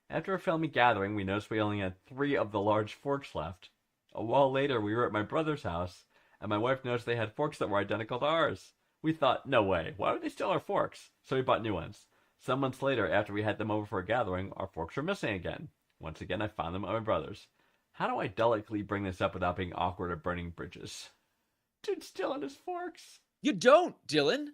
After a family gathering, we noticed we only had 3 of the large forks left. A while later, we were at my brother's house, and my wife noticed they had forks that were identical to ours. We thought, no way, why would they steal our forks? So we bought new ones. Some months later, after we had them over for a gathering, our forks were missing again. Once again, I found them at my brother's. How do I delicately bring this up without being awkward or burning bridges? Dude, stealing his forks. You don't, Dylan.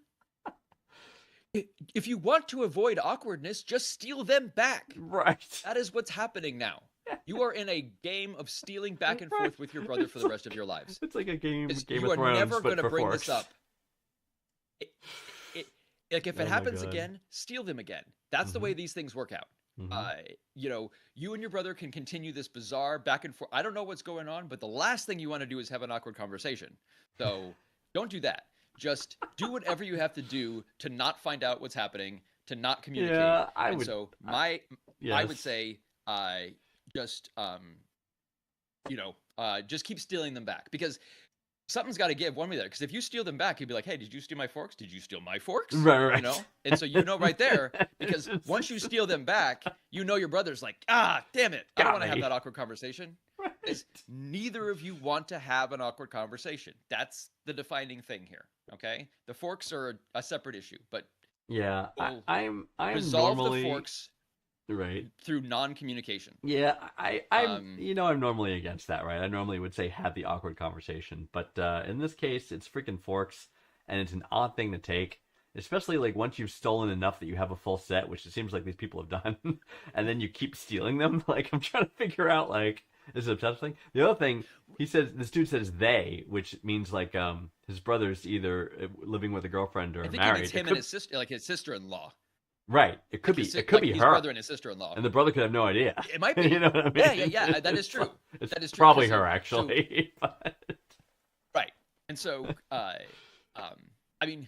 If you want to avoid awkwardness, just steal them back. Right. That is what's happening now. You are in a game of stealing back and forth with your brother for the rest of your lives. It's like a Game of You Thrones, are never going to bring this up. Like if it Oh my happens God. again, steal them again. That's the way these things work out. You know, you and your brother can continue this bizarre back and forth. I don't know what's going on, but the last thing you want to do is have an awkward conversation. So don't do that. just do whatever you have to do to not find out what's happening, to not communicate. Yeah, I and would. so I would Yes. say, just just keep stealing them back, because something's got to give one way there. Because if you steal them back, you'd be like, hey, did you steal my forks? Did you steal my forks? Right. You know, and so right there, because once you steal them back, your brother's like, damn it, I don't Got want to have me. that awkward conversation. Is neither of you want to have an awkward conversation. That's the defining thing here. Okay, the forks are a separate issue, but Yeah, we'll I'm resolve normally the forks right. through non-communication. Yeah, I'm Um, I'm normally against that, right? I normally would say have the awkward conversation, but in this case, it's freaking forks, and it's an odd thing to take, especially like once you've stolen enough that you have a full set, which it seems like these people have done, and then you keep stealing them. Like I'm trying to figure out like is it an obsessive thing? The other thing this dude says they, which means like his brother's either living with a girlfriend or I think married. he means him and his sister, like his sister-in-law. Right. It could His be. It could be his her. brother and his sister-in-law. And the brother could have no idea. It might be. You know what I mean? Yeah. That is true. It's That is true. probably So- her, actually. but Right. And so, I mean,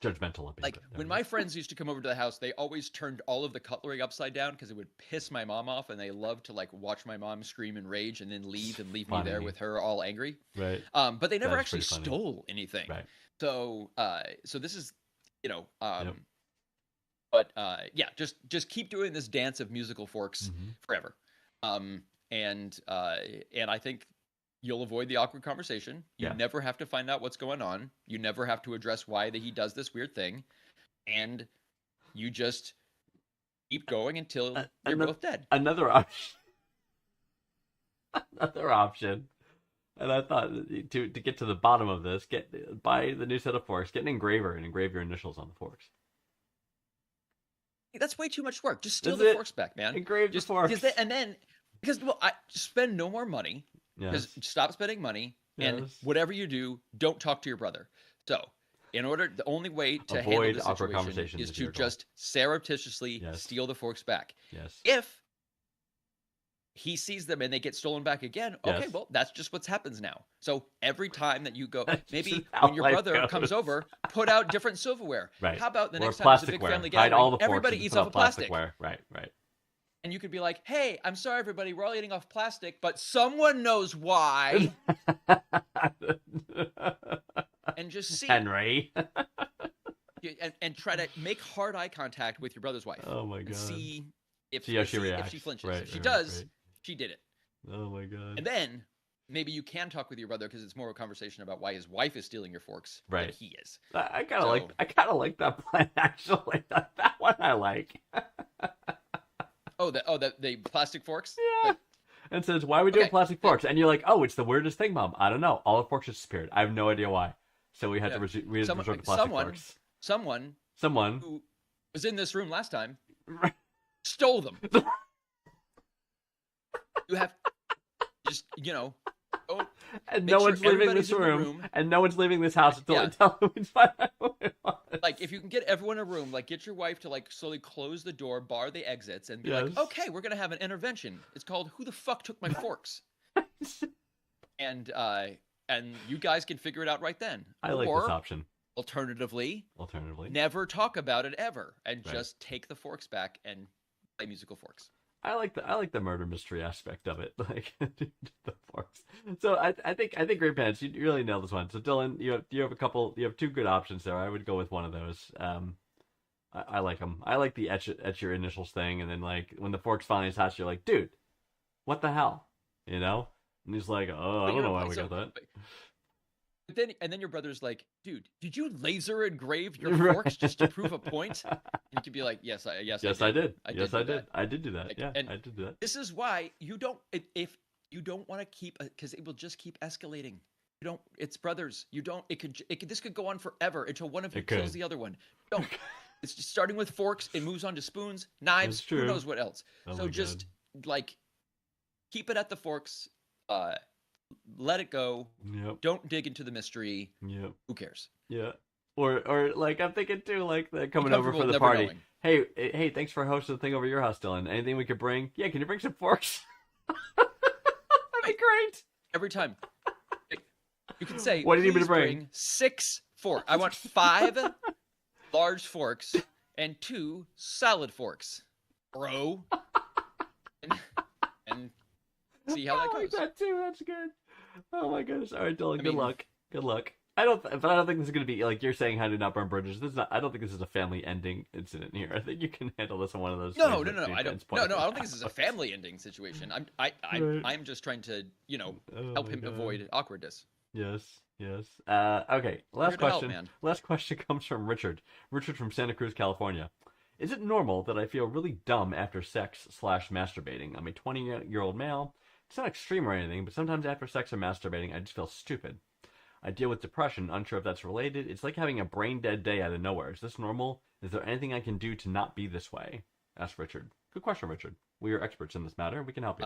judgmental of me. like but when my friends used to come over to the house, they always turned all of the cutlery upside down because it would piss my mom off, and they loved to like watch my mom scream and rage and then leave me there funny. with her all angry. Right. But they never That is actually pretty funny. stole anything. Right. So, so this is, Yep. but yeah, just keep doing this dance of musical forks Mhm. forever. And I think you'll avoid the awkward conversation. You Yeah. never have to find out what's going on. You never have to address why he does this weird thing, and you just keep going until you're another- both dead. Another option. Another option. And I thought to get to the bottom of this, buy the new set of forks, get an engraver and engrave your initials on the forks. That's way too much work. Just steal Is the it? forks back, man. Engrave the forks. Because I spend no more money. Yes. Just stop spending money, and Yes. whatever you do, don't talk to your brother. So, the only way to handle Avoid this awkward situation conversations is is to your goal. just surreptitiously Yes. steal the forks back. Yes. If he sees them and they get stolen back again, okay, Yes. well, that's just what happens now. So every time that you go, That's maybe just how when your life brother comes goes. over, put out different silverware. Right. How about the Or next time there's a big plasticware. family Hide all gathering, the forks everybody and eats put off out of plastic. plasticware. Right. And you could be like, hey, I'm sorry, everybody, we're all eating off plastic, but someone knows why. And just see Henry. and try to make hard eye contact with your brother's wife. Oh my god. And see if See how she reacts. if she flinches. Right, If she right, does, right. she did it. Oh my god. And then maybe you can talk with your brother because it's more of a conversation about why his wife is stealing your forks than Right. he is. I kind of So- like that plan actually. That one I like. The plastic forks? Yeah. And says, "Why are we doing Okay. plastic forks?" And you're like, "Oh, it's the weirdest thing, Mom. I don't know. All the forks just disappeared. I have no idea why." So we had to Yeah. resort to plastic forks. Someone Someone. who was in this room last time stole them. You have just, don't And Make no sure one's leaving everybody's this in the room, room. and no one's leaving this house until Yeah. until we find out who it was. like if you can get everyone in a room, like get your wife to like slowly close the door, bar the exits, and be like, Yes. okay, we're gonna have an intervention. It's called Who the Fuck Took My Forks? And you guys can figure it out right then. I like or, this option. alternatively, Alternatively, never talk about it ever and Right. just take the forks back and play musical forks. I like the murder mystery aspect of it, like the forks. So I think Great Pants, you really nailed this one. So Dylan, you have two good options there. I would go with one of those. I like them. I like the etch your initials thing, and then like when the forks finally attached, you're like, dude, what the hell, you know? And he's like, oh, I don't know why we got that. But then your brother's like, dude, did you laser engrave your Right. forks just to prove a point? And you could be like, yes, I Yes, I did. Yes, I do did. that. I did do that. Like, Yeah, and- I did do that. This is why you don't, if you don't want to keep, because it will just keep escalating. You don't, it's brothers. You don't, this could go on forever until one of you It could. kills the other one. Don't. It's just starting with forks. It moves on to spoons, knives, That's true. who knows what else. Oh So my just like keep it at the forks. Let it go. Yep. Don't dig into the mystery. Yep. Who cares? Yeah. Or like I'm thinking too, like the coming over comfortable for the never party. knowing. Hey, thanks for hosting the thing over your house, Dylan. Anything we could bring? Yeah, can you bring some forks? That'd be great. Every time. You can say, What do you need me to "Please bring?" 6 fork. I want 5 large forks and 2 solid forks, bro. And see how that I like goes. that too. That's good. Oh my goodness. All right, Dylan. I Good mean- luck. Good luck. I don't think this is gonna be like you're saying. How to not burn bridges. This is not. I don't think this is a family ending incident here. I think you can handle this on one of those. No, things no, that no. Gene I don't. Penn's No, pointing no. I don't out. think this is a family ending situation. Right. I'm just trying to, Oh help my him God. avoid awkwardness. Yes, yes. Okay, last here to help, question. man. Last question comes from Richard. Richard from Santa Cruz, California. Is it normal that I feel really dumb after sex/masturbating? I'm a 20-year-old male. It's not extreme or anything, but sometimes after sex or masturbating, I just feel stupid. I deal with depression, unsure if that's related. It's like having a brain-dead day out of nowhere. Is this normal? Is there anything I can do to not be this way? Asked Richard. Good question, Richard. We are experts in this matter. We can help you.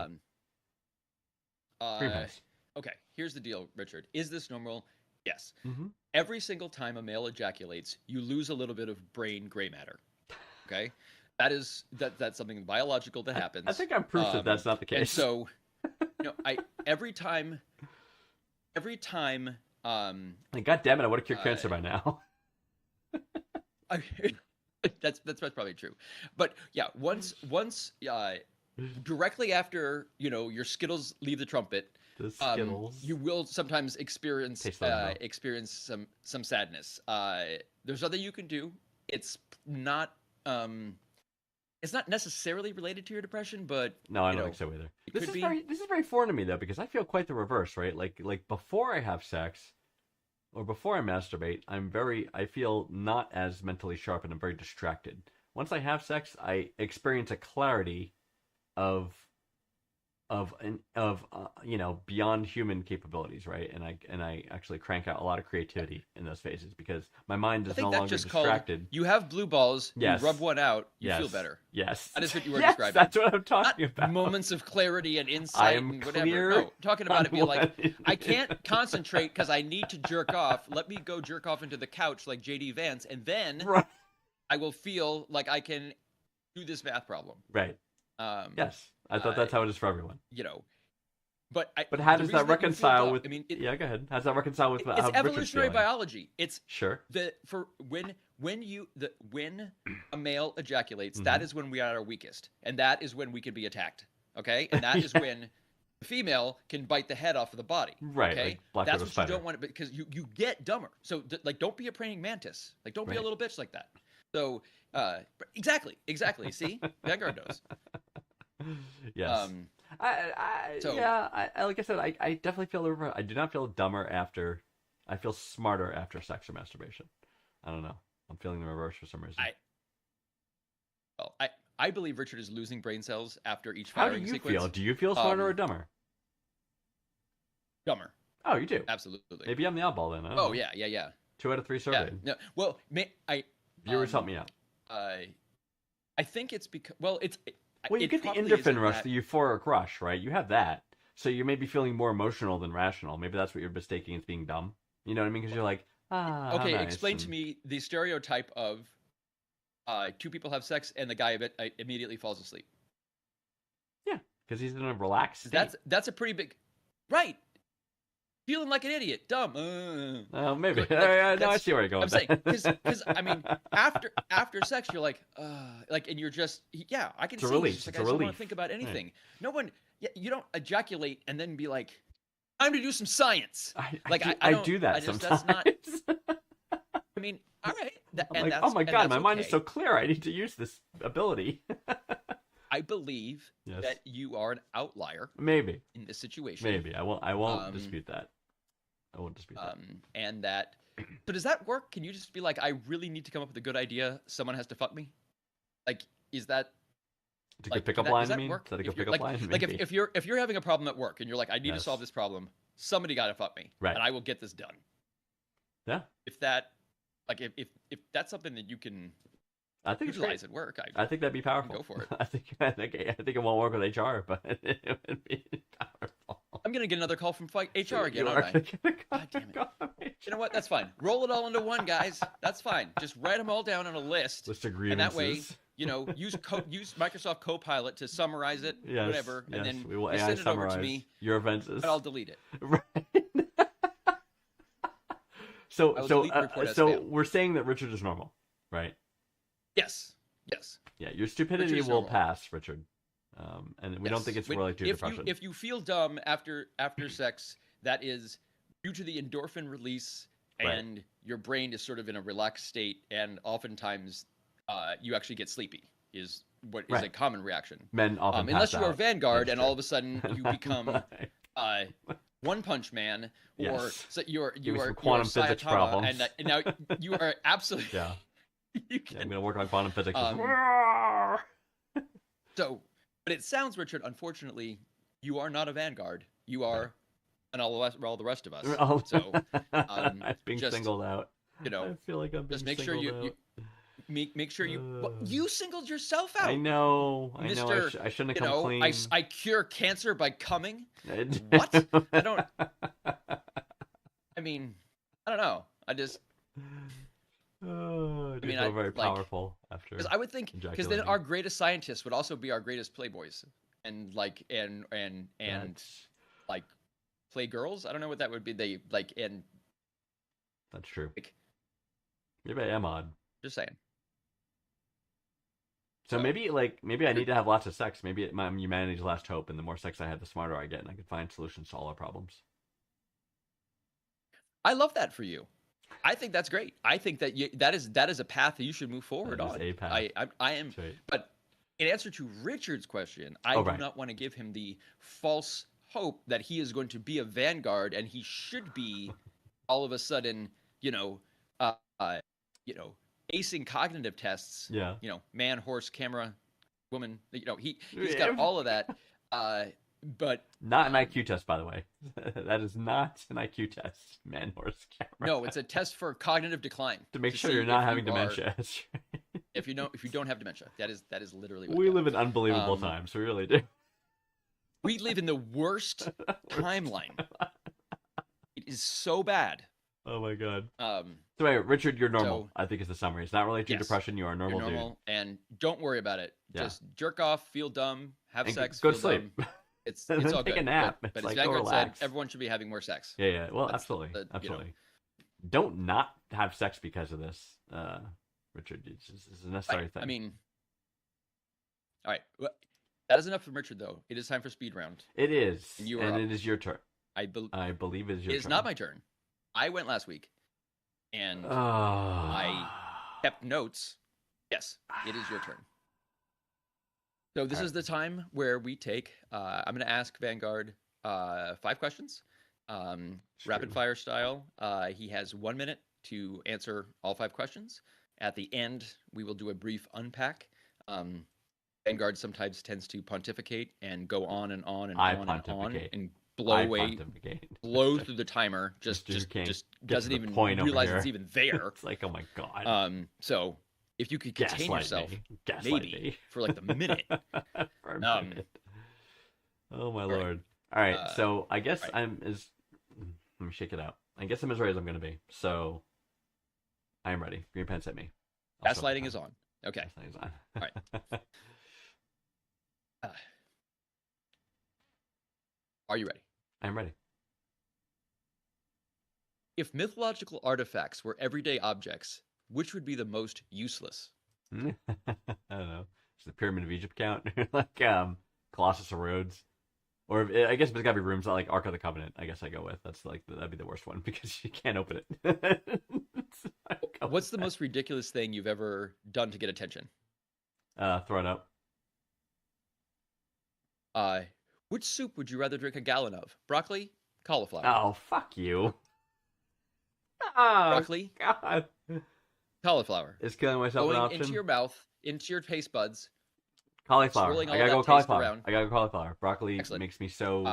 Green Pass. Okay, here's the deal, Richard. Is this normal? Yes. Mm-hmm. Every single time a male ejaculates, you lose a little bit of brain gray matter. Okay, that's something biological that happens. I think I'm proof that that's not the case. And so, every time, Like, God damn it, I would have cured cancer by now. that's probably true. But yeah, once directly after your Skittles leave the trumpet, The Skittles. you will sometimes experience Taste those, though. experience some sadness. There's nothing you can do. It's not necessarily related to your depression, but No, I don't think so either. it This could is be. this is very foreign to me though, because I feel quite the reverse, right? Like before I have sex or before I masturbate, I feel not as mentally sharp and I'm very distracted. Once I have sex, I experience a clarity of beyond human capabilities, right? And I actually crank out a lot of creativity in those phases because my mind I is think no that's longer just distracted. called. You have blue balls. Yes. You rub one out. You Yes. feel better. Yes. That is what you were Yes, describing. That's what I'm Not talking about. moments of clarity and I insight am and whatever. clear No, talking about on it being like, what it I can't concentrate because I need to jerk off. Let me go jerk off into the couch like JD Vance, and then Right. I will feel like I can do this math problem. Right. Yes. I thought that's how it is for everyone. But how the does reason that you feel reconcile dumb- with? I mean, Yeah, go ahead. How does that reconcile with how it's Richard's evolutionary feeling? biology. It's Sure. when a male ejaculates, Mm-hmm. that is when we are at our weakest, and that is when we can be attacked. Okay, and that is when the female can bite the head off of the body. Right, Okay, like Black that's Widow what spider. you don't want, because you get dumber. So don't be a praying mantis. Like, don't be a Right. little bitch like that. So exactly. See, Vanguard knows. Yes. So- like I said, I definitely feel the reverse. I do not feel dumber after. I feel smarter after sex or masturbation. I don't know. I'm feeling the reverse for some reason. Well, I believe Richard is losing brain cells after each How firing do you sequence. feel? Do you feel smarter or dumber? Dumber, Oh, you do. absolutely. Maybe I'm the oddball then. I don't Oh know. yeah. 2 out of 3 Yeah. surveyed. No. Well, Viewers help me out. I think it's because Well, you You get the endorphin rush, the euphoric rush, right? You have that, so you may be feeling more emotional than rational. Maybe that's what you're mistaking as being dumb. You know what I mean? Because you're like, how Okay, nice, explain to and- me the stereotype of two people have sex and the guy immediately falls asleep. Yeah, because he's in a relaxed state. That's a pretty big, right? Feeling like an idiot, dumb. Maybe. Like, No, I that's- see where you're going. I'm saying with that. because I mean after sex you're like and you're just I can It's a see relief. It's It's like, a I don't want relief. to think about anything. No one you don't ejaculate and then be like, time to do some science. I do that sometimes. That's not. I mean, all right. I'm like, oh my god, my mind is so clear. I need to use this ability. I believe Yes. that you are an outlier Maybe. in this situation. Maybe. I won't dispute that. I won't dispute that. And that. So does that work? Can you just be like, I really need to come up with a good idea. Someone has to fuck me. Like, is that? It's a Like, good pickup does line, that I mean? work? Is that a If good you're- pickup line? Like Maybe. if you're having a problem at work and you're like, I need to Yes. solve this problem, somebody got to fuck me, Right. and I will get this done. Yeah. If that, like, if that's something that you can I think it's great. utilize at work, I think that'd be powerful. go for it. I think it won't work with HR, but it would be powerful. I'm gonna get another call from HR again, You aren't are I? gonna get a call God damn it. from HR. You know what? That's fine. Roll it all into one, guys. That's fine. Just write them all down on a list, List of and grievances. that way, use Microsoft Copilot to summarize it, Yes, whatever, yes, and then we will you AI send it over summarize to me, your offenses. and I'll delete it. Right. So I will so delete the report as so spam. we're saying that Richard is normal, right? Yes. Yes. Yeah, your stupidity Richard's will normal. pass, Richard. And we don't think it's When- related to if depression. if you feel dumb after sex, that is due to the endorphin release, Right. and your brain is sort of in a relaxed state, and oftentimes you actually get sleepy. Is what is a Right. common reaction. Men often Unless pass you are out. Vanguard, That's and true. all of a sudden you become One Punch Man, or Yes. so you are me you are, some you quantum are physics Sayatama, problems. and now you are absolutely Yeah. you Yeah, can, I'm gonna work on quantum physics. So, but it sounds, Richard, unfortunately, you are not a Vanguard. You are, and all the rest of us. Oh, So, I'm being just, singled out. you know, I feel like I'm being just make sure singled you out. make sure you singled yourself out. I know. Mr. I shouldn't You have come know, clean. I cure cancer by coming. I- What? I don't. I mean, I don't know. I just Oh, I mean, feel I- very like, powerful after. because I would think because then ejaculating. our greatest scientists would also be our greatest playboys, and That's, like play girls. I don't know what that would be. They like and that's true. like, Maybe I am odd. just saying. So So- maybe I need to have lots of sex. Maybe I'm humanity's last hope, and the more sex I have, the smarter I get, and I can find solutions to all our problems. I love that for you. I think that's great. I think that that is a path that you should move forward That is on. a path. I am, That's right. but in answer to Richard's question, I Oh, do right. not want to give him the false hope that he is going to be a Vanguard and he should be all of a sudden, acing cognitive tests. Yeah. Man, horse, camera, woman. He's got Yeah. all of that. But Not an IQ test, by the way. That is not an IQ test, man, horse, camera. no, it's a test for cognitive decline to make sure see you're not if having you are- dementia. if you don't have dementia, that is literally what We it is. live in unbelievable Um, times. We really do. We live in the worst timeline. It is so bad. Oh my god. Um, So anyway, Richard, you're normal. So- I think is the summary. It's not related to Yes. depression. You are a you're normal, normal, and don't worry about it. Yeah. Just jerk off, feel dumb, have And sex, go feel to sleep. dumb. It's And it's then all take a good. nap. But, It's as like, go Vanguard said, relax. everyone should be having more sex. dude. Yeah. Well, That's absolutely, the- absolutely. Don't not have sex because of this, Richard. It's a necessary thing. I mean, all right. Well, that is enough from Richard, though. It is time for speed round. it is, and you are and up. it is your turn. I believe it is your It is turn. not my turn. I went last week, and I kept notes. Yes, it is your turn. So this All is the time where we take. I'm going to ask Vanguard 5 questions, rapid fire style. He has 1 minute to answer all 5 questions. At the end, we will do a brief unpack. Vanguard sometimes tends to pontificate and go on and on and I on and on pontificate. and blow away, blow through the timer. Just can't just get to doesn't the even point over realize here. it's even there. It's like, oh my god. So if you could contain Gaslight yourself, me. Gaslight maybe me. for like the minute. For a minute. Oh my right. lord. All right, so I guess right. I'm as. Let me shake it out. I guess I'm as ready as I'm going to be. So I am ready. Green pen set me. I'll show up Gaslighting on is time. on. Okay. Gaslighting is on. All right. Are you ready? I'm ready. If mythological artifacts were everyday objects, which would be the most useless? I don't know. Does the Pyramid of Egypt count? Like Colossus of Rhodes, or I guess it's got to be rooms like Ark of the Covenant. I guess I go with that'd be the worst one because you can't open it. What's the most ridiculous thing you've ever done to get attention? Throw it up. Which soup would you rather drink a gallon of? Broccoli, cauliflower. Oh, fuck you. Oh, Broccoli, God. cauliflower. Is killing myself an Going option? into your mouth, into your taste buds. Cauliflower. swirling I all gotta that go with taste cauliflower. around. I gotta go cauliflower. Broccoli Excellent. makes me so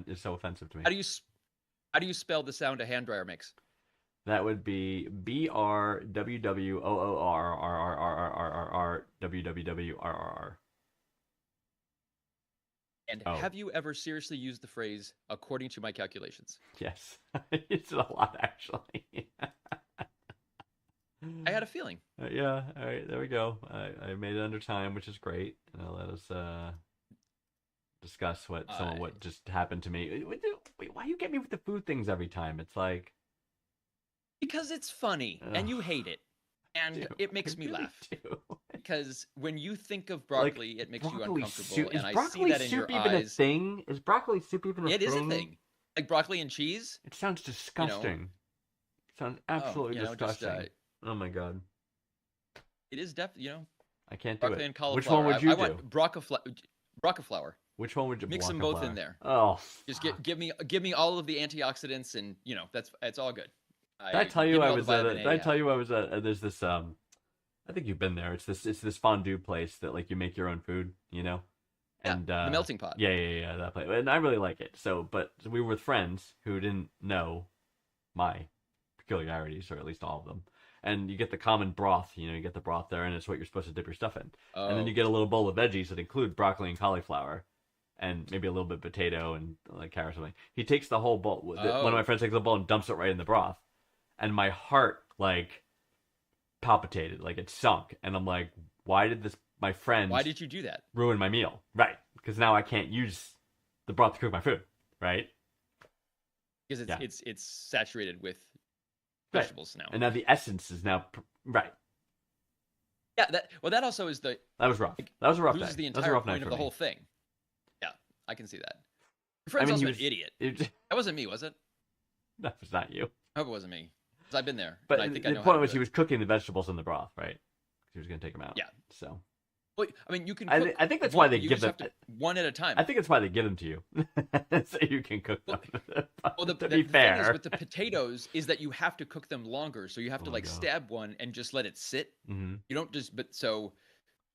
is so offensive to me. How do you spell the sound a hand dryer makes? That would be BRWOORRRRRRRRWWWRRR. And Oh. have you ever seriously used the phrase "according to my calculations"? Yes, it's a lot actually. I had a feeling. Yeah. All right. There we go. I made it under time, which is great. Now let us discuss what what just happened to me. Wait, why you get me with the food things every time? It's like Because it's funny and you hate it. And do. it makes I me really laugh. do. Because when you think of broccoli, it makes you Broccoli uncomfortable. soup. And Is I see broccoli that in your soup even a eyes. thing? Is broccoli soup even a thing? It is a thing. Like broccoli and cheese. It sounds disgusting. It sounds absolutely disgusting. Oh my god. It is definitely, I can't do broccoli it. and cauliflower. Which one would you I do? want broccaflower. Which one would you Mix them block both and in fly? there. Oh, Just fuck. give me all of the antioxidants, and it's all good. Did I tell you I was at? at? Did I tell you I was at? There's this I think you've been there. It's this fondue place that like you make your own food, and the melting pot. Yeah, that place. And I really like it. But we were with friends who didn't know my peculiarities, or at least all of them. And you get the common broth, you get the broth there, and it's what you're supposed to dip your stuff in. Oh. And then you get a little bowl of veggies that include broccoli and cauliflower, and maybe a little bit of potato and like carrot or something. He takes the whole bowl. One of my friends takes the bowl and dumps it right in the broth, and my heart like palpitated, like it sunk, and I'm like, why did my friend? Why did you do that? Ruin my meal? Right, because now I can't use the broth to cook my food. Right. Because it's saturated with Right. vegetables now. And now the essence is now right. Yeah, that also is the That was rough. That was a rough loses day. the That was a entire rough night point of for the me. whole thing. Yeah, I can see that. Your friend's he also was an idiot. That That wasn't me, was it? was not you. I hope it wasn't me. Because I've been there. But and I think I the know how point to was do he it. was cooking the vegetables in the broth, right? He was going to take them out. Yeah. So Well, I mean, you can. I Cook think that's why they you give just them. have to, one at a time. I think it's why they give them to you, so you can cook them. Well, to the be thing fair, is with the potatoes is that you have to cook them longer, so you have to Oh my like God. stab one and just let it sit. Mhm. You don't just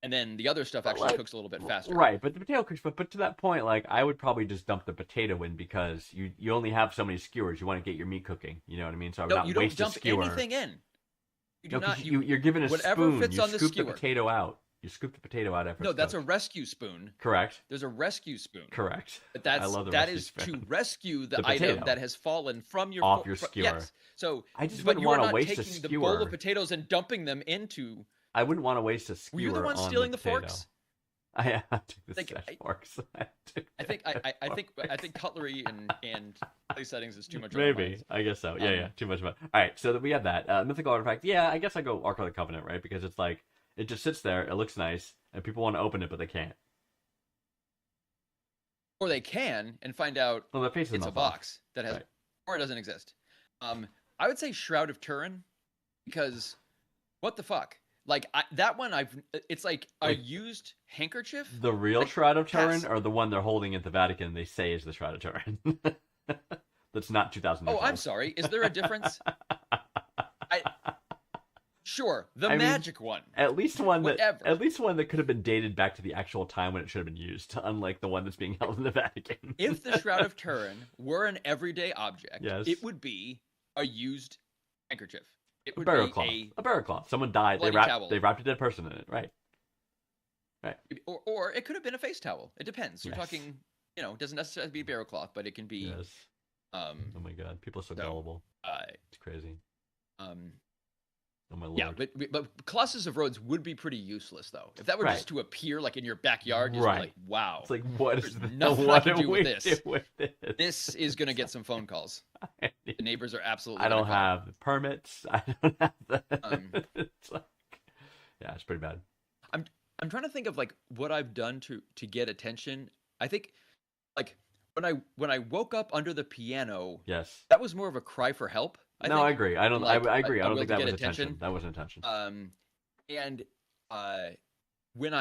and then the other stuff But, actually like, cooks a little bit faster. right? But the potato cooks. But to that point, like I would probably just dump the potato in because you only have so many skewers. You want to get your meat cooking. You know what I mean? So I would No, not you don't waste dump a skewer. anything in. You do No, 'cause not. you're given a whatever spoon. fits You on the scoop the skewer. potato out. You scoop the potato out after. No, it's that's a cooked. rescue spoon. Correct. There's a rescue spoon. Correct. But I love the that rescue is spoon. to rescue the, The item potato. that has fallen from your Off your skewer. Yes. So I just but wouldn't you are want to not waste a taking the bowl skewer. of potatoes and dumping them into. I wouldn't want to waste a skewer. Were you the one on stealing the potato. forks? I took the Like, set forks. I think cutlery and place settings is too much. Maybe. I guess so. Yeah. Too much. All right. So we have that mythical artifact. Yeah, I guess I go Ark of the Covenant, right? Because it's like it just sits there. It looks nice, and people want to open it, but they can't. Or they can and find out Well, the face is it's a not off. box that has, Right. or it doesn't exist. I would say Shroud of Turin, because what the fuck? Like that one, it's like a Like, used handkerchief. The real Like, Shroud of Turin, pass. or the one they're holding at the Vatican? They say is the Shroud of Turin. That's not 2000. Oh, I'm sorry. Is there a difference? Sure, the I mean, magic one. At least one Whatever. that could have been dated back to the actual time when it should have been used, unlike the one that's being held in the Vatican. If the Shroud of Turin were an everyday object, Yes. it would be a used handkerchief. It a would burial be cloth. A burial cloth. Someone died. bloody towel. They wrapped a dead person in it. Right. or it could have been a face towel. It depends. You're Yes. talking, it doesn't necessarily be a burial cloth, but it can be. Yes. Oh my God, people are so so, gullible. Uh, It's crazy. um, Oh my Lord. yeah, but Colossus of Rhodes would be pretty useless though. If that were Right. just to appear like in your backyard, just Right. like wow, It's like what There's is the, nothing I what can do do we with this. do with this? this is gonna get some phone calls. The neighbors are absolutely. I gonna don't call. have the permits. I don't have the. It's like, yeah, it's pretty bad. I'm trying to think of like what I've done to get attention. I think like when I woke up under the piano, Yes. that was more of a cry for help. I No, think. I agree. I don't. Like, I agree. I a don't will think to that get was intention. That wasn't intention. And when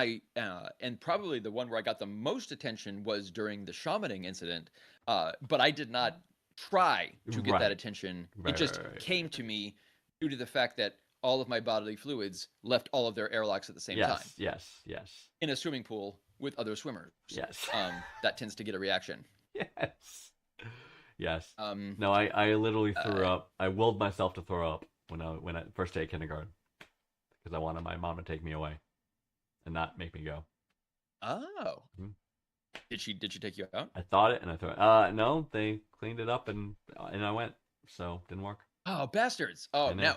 and probably the one where I got the most attention was during the shamaning incident. But I did not try to get Right. that attention. Right, It just right. came to me due to the fact that all of my bodily fluids left all of their airlocks at the same time Yes. in a swimming pool with other swimmers. Yes. That tends to get a reaction. Yes. Yes. Um, No, I literally threw up. I willed myself to throw up when I first day of kindergarten because I wanted my mom to take me away and not make me go. Oh. Mhm. Did she take you out? I thought it and I thought, no, they cleaned it up and I went, so didn't work. Oh, bastards! Oh, I know. now,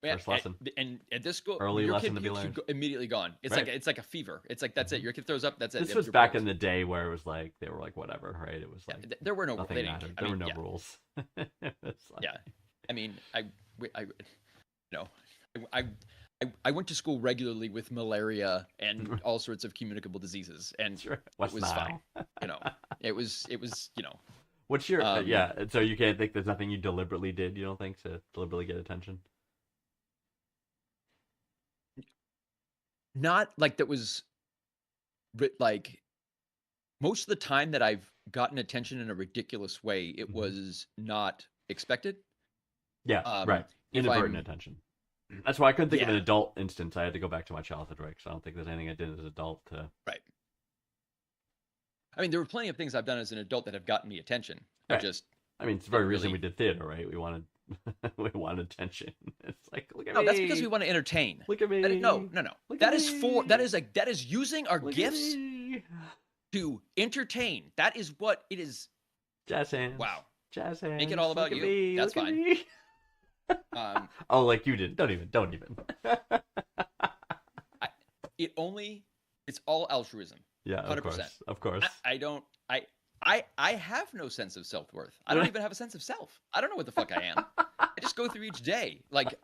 First lesson. And at this school, Early your lesson kid to be pukes, you learned. go, immediately gone. It's Right. like a fever. It's like that's it. Your kid throws up. That's it. This It- was you're back frozen. in the day where it was like they were like whatever, right? It was Yeah, like there were no. nothing They didn't mattered. care. There I were mean, no yeah, rules. It's like- yeah. I mean, I you know, I went to school regularly with malaria and all sorts of communicable diseases, and Sure. it West was Nile. fine. You know, it was What's your Um, yeah? So you can't think there's nothing you deliberately did. You don't think to deliberately get attention? not like that was like most of the time that I've gotten attention in a ridiculous way, it Mhm. was not expected. Yeah, right. If Inadvertent I'm attention. That's why I couldn't think of an Yeah. adult instance. I had to go back to my childhood, right? Because I don't think there's anything I did as an adult to. right. I mean, there were plenty of things I've done as an adult that have gotten me attention. I Right. just I mean, it's the very reason really- we did theater, right? We wanted, we wanted attention. It's like, look at no, me. that's because we want to entertain. Look at me. No. Look That at is that is using our Look at gifts me. to entertain. That is what it is. Jazz hands. Wow. Jazz hands. Make it all about Look at you. me. That's Look at fine. me. Um, Oh, like you did. Don't even. it's all altruism. Yeah, of 100%. course. Of course. I don't. I have no sense of self-worth. I don't even have a sense of self. I don't know what the fuck I am. I just go through each day, like,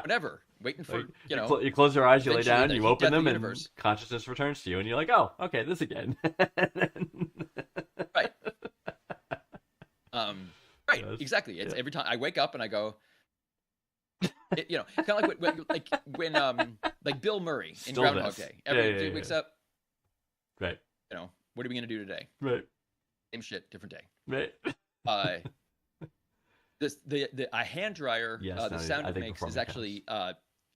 whatever, waiting for, You close your eyes, you lay eventually down, the you heat open death of them, the and universe. consciousness returns to you, and you're like, oh, okay, this again. right. Right, Yes. exactly. It's Yeah. every time I wake up and I go, kind of when like Bill Murray in Still Groundhog this. Day. Every Yeah, day yeah, wakes yeah. up, Right, what are we gonna do today? right, Same shit, different day. right. A hand dryer, Yes, the no, sound I it think makes is performance actually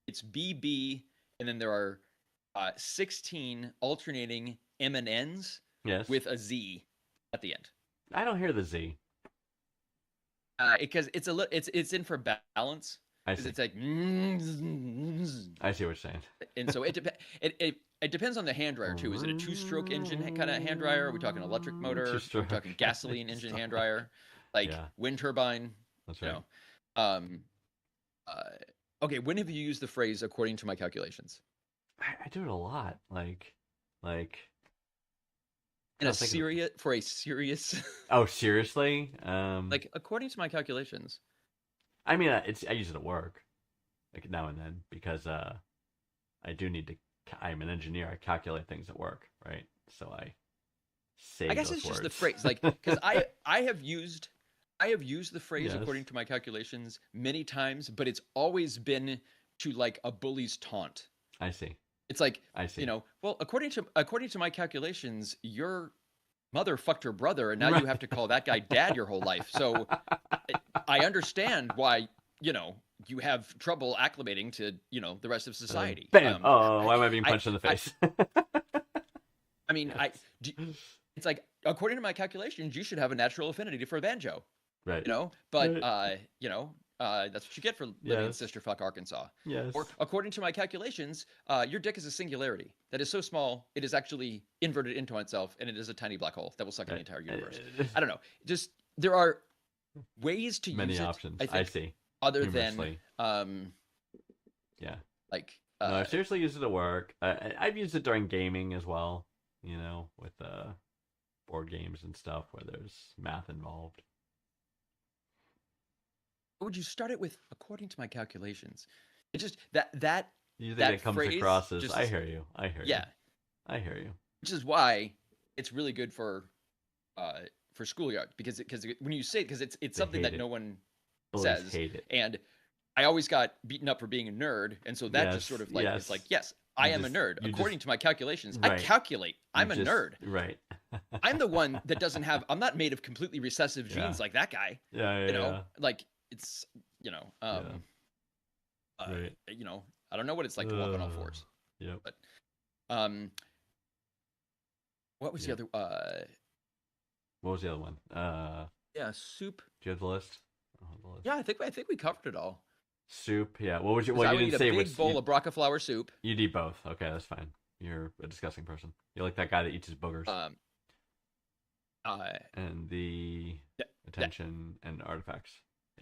it's BB, and then there are 16 alternating M&Ns Yes. with a Z at the end. I don't hear the Z. Because it's in for balance. I 'Cause see. it's like, I see what you're saying. and so it depends on the hand dryer too. Is it a two-stroke engine kind of hand dryer? Are we talking electric motor? Are we Two-stroke. talking gasoline engine hand dryer? Like Yeah. wind turbine? That's You right. know. Okay. When have you used the phrase "according to my calculations"? I do it a lot. Like. In I'm a thinking- serious, Oh, seriously? like according to my calculations. I mean, I use it at work, like now and then, because I do need to. I'm an engineer. I calculate things at work, right? So I say. I guess those it's just the words. phrase, like, because I have used the phrase Yes. according to my calculations many times, but it's always been to like a bully's taunt. I see. It's like, I see. well, according to my calculations, your mother fucked her brother, and now you have to call that guy dad your whole life. So I understand why you have trouble acclimating to the rest of society. Bam! Why am I being punched in the face? I mean, it's like according to my calculations, you should have a natural affinity for a banjo. Right. But Right. that's what you get for living in Yes. Sisterfuck, Arkansas. Yes. Or according to my calculations, your dick is a singularity that is so small it is actually inverted into itself, and it is a tiny black hole that will suck in the entire universe. I don't know. Just there are ways to Many use it. options. I think see. other than Humorously. Yeah. like No, I seriously use it at work. I've used it during gaming as well. With board games and stuff where there's math involved. would you start it with according to my calculations? It just that You think that it comes phrase across as just- I hear you. yeah. I hear you. Which is why it's really good for schoolyard because when you say it, because it's They something hate that it. no one Bullies says, hate it. and I always got beaten up for being a nerd, and so that just Yes, sort of like yes. it's like yes, I You am a just- nerd you according just- to my calculations. I Right. calculate. I'm a You just- nerd. Right. I'm the one that doesn't have. I'm not made of completely recessive Yeah. genes like that guy. Yeah, yeah, Like it's Right. I don't know what it's like to walk on all fours. Yep. What was Yeah. the other? What was the other one? Yeah, soup. Do you have the list? I don't have the list. Yeah, I think we covered it all. Soup. Yeah. What was your? 'Cause Well, I you would didn't eat say a big which. bowl of broccoli soup. You eat both. Okay, that's fine. You're a disgusting person. You're like that guy that eats his boogers. And the attention and artifacts.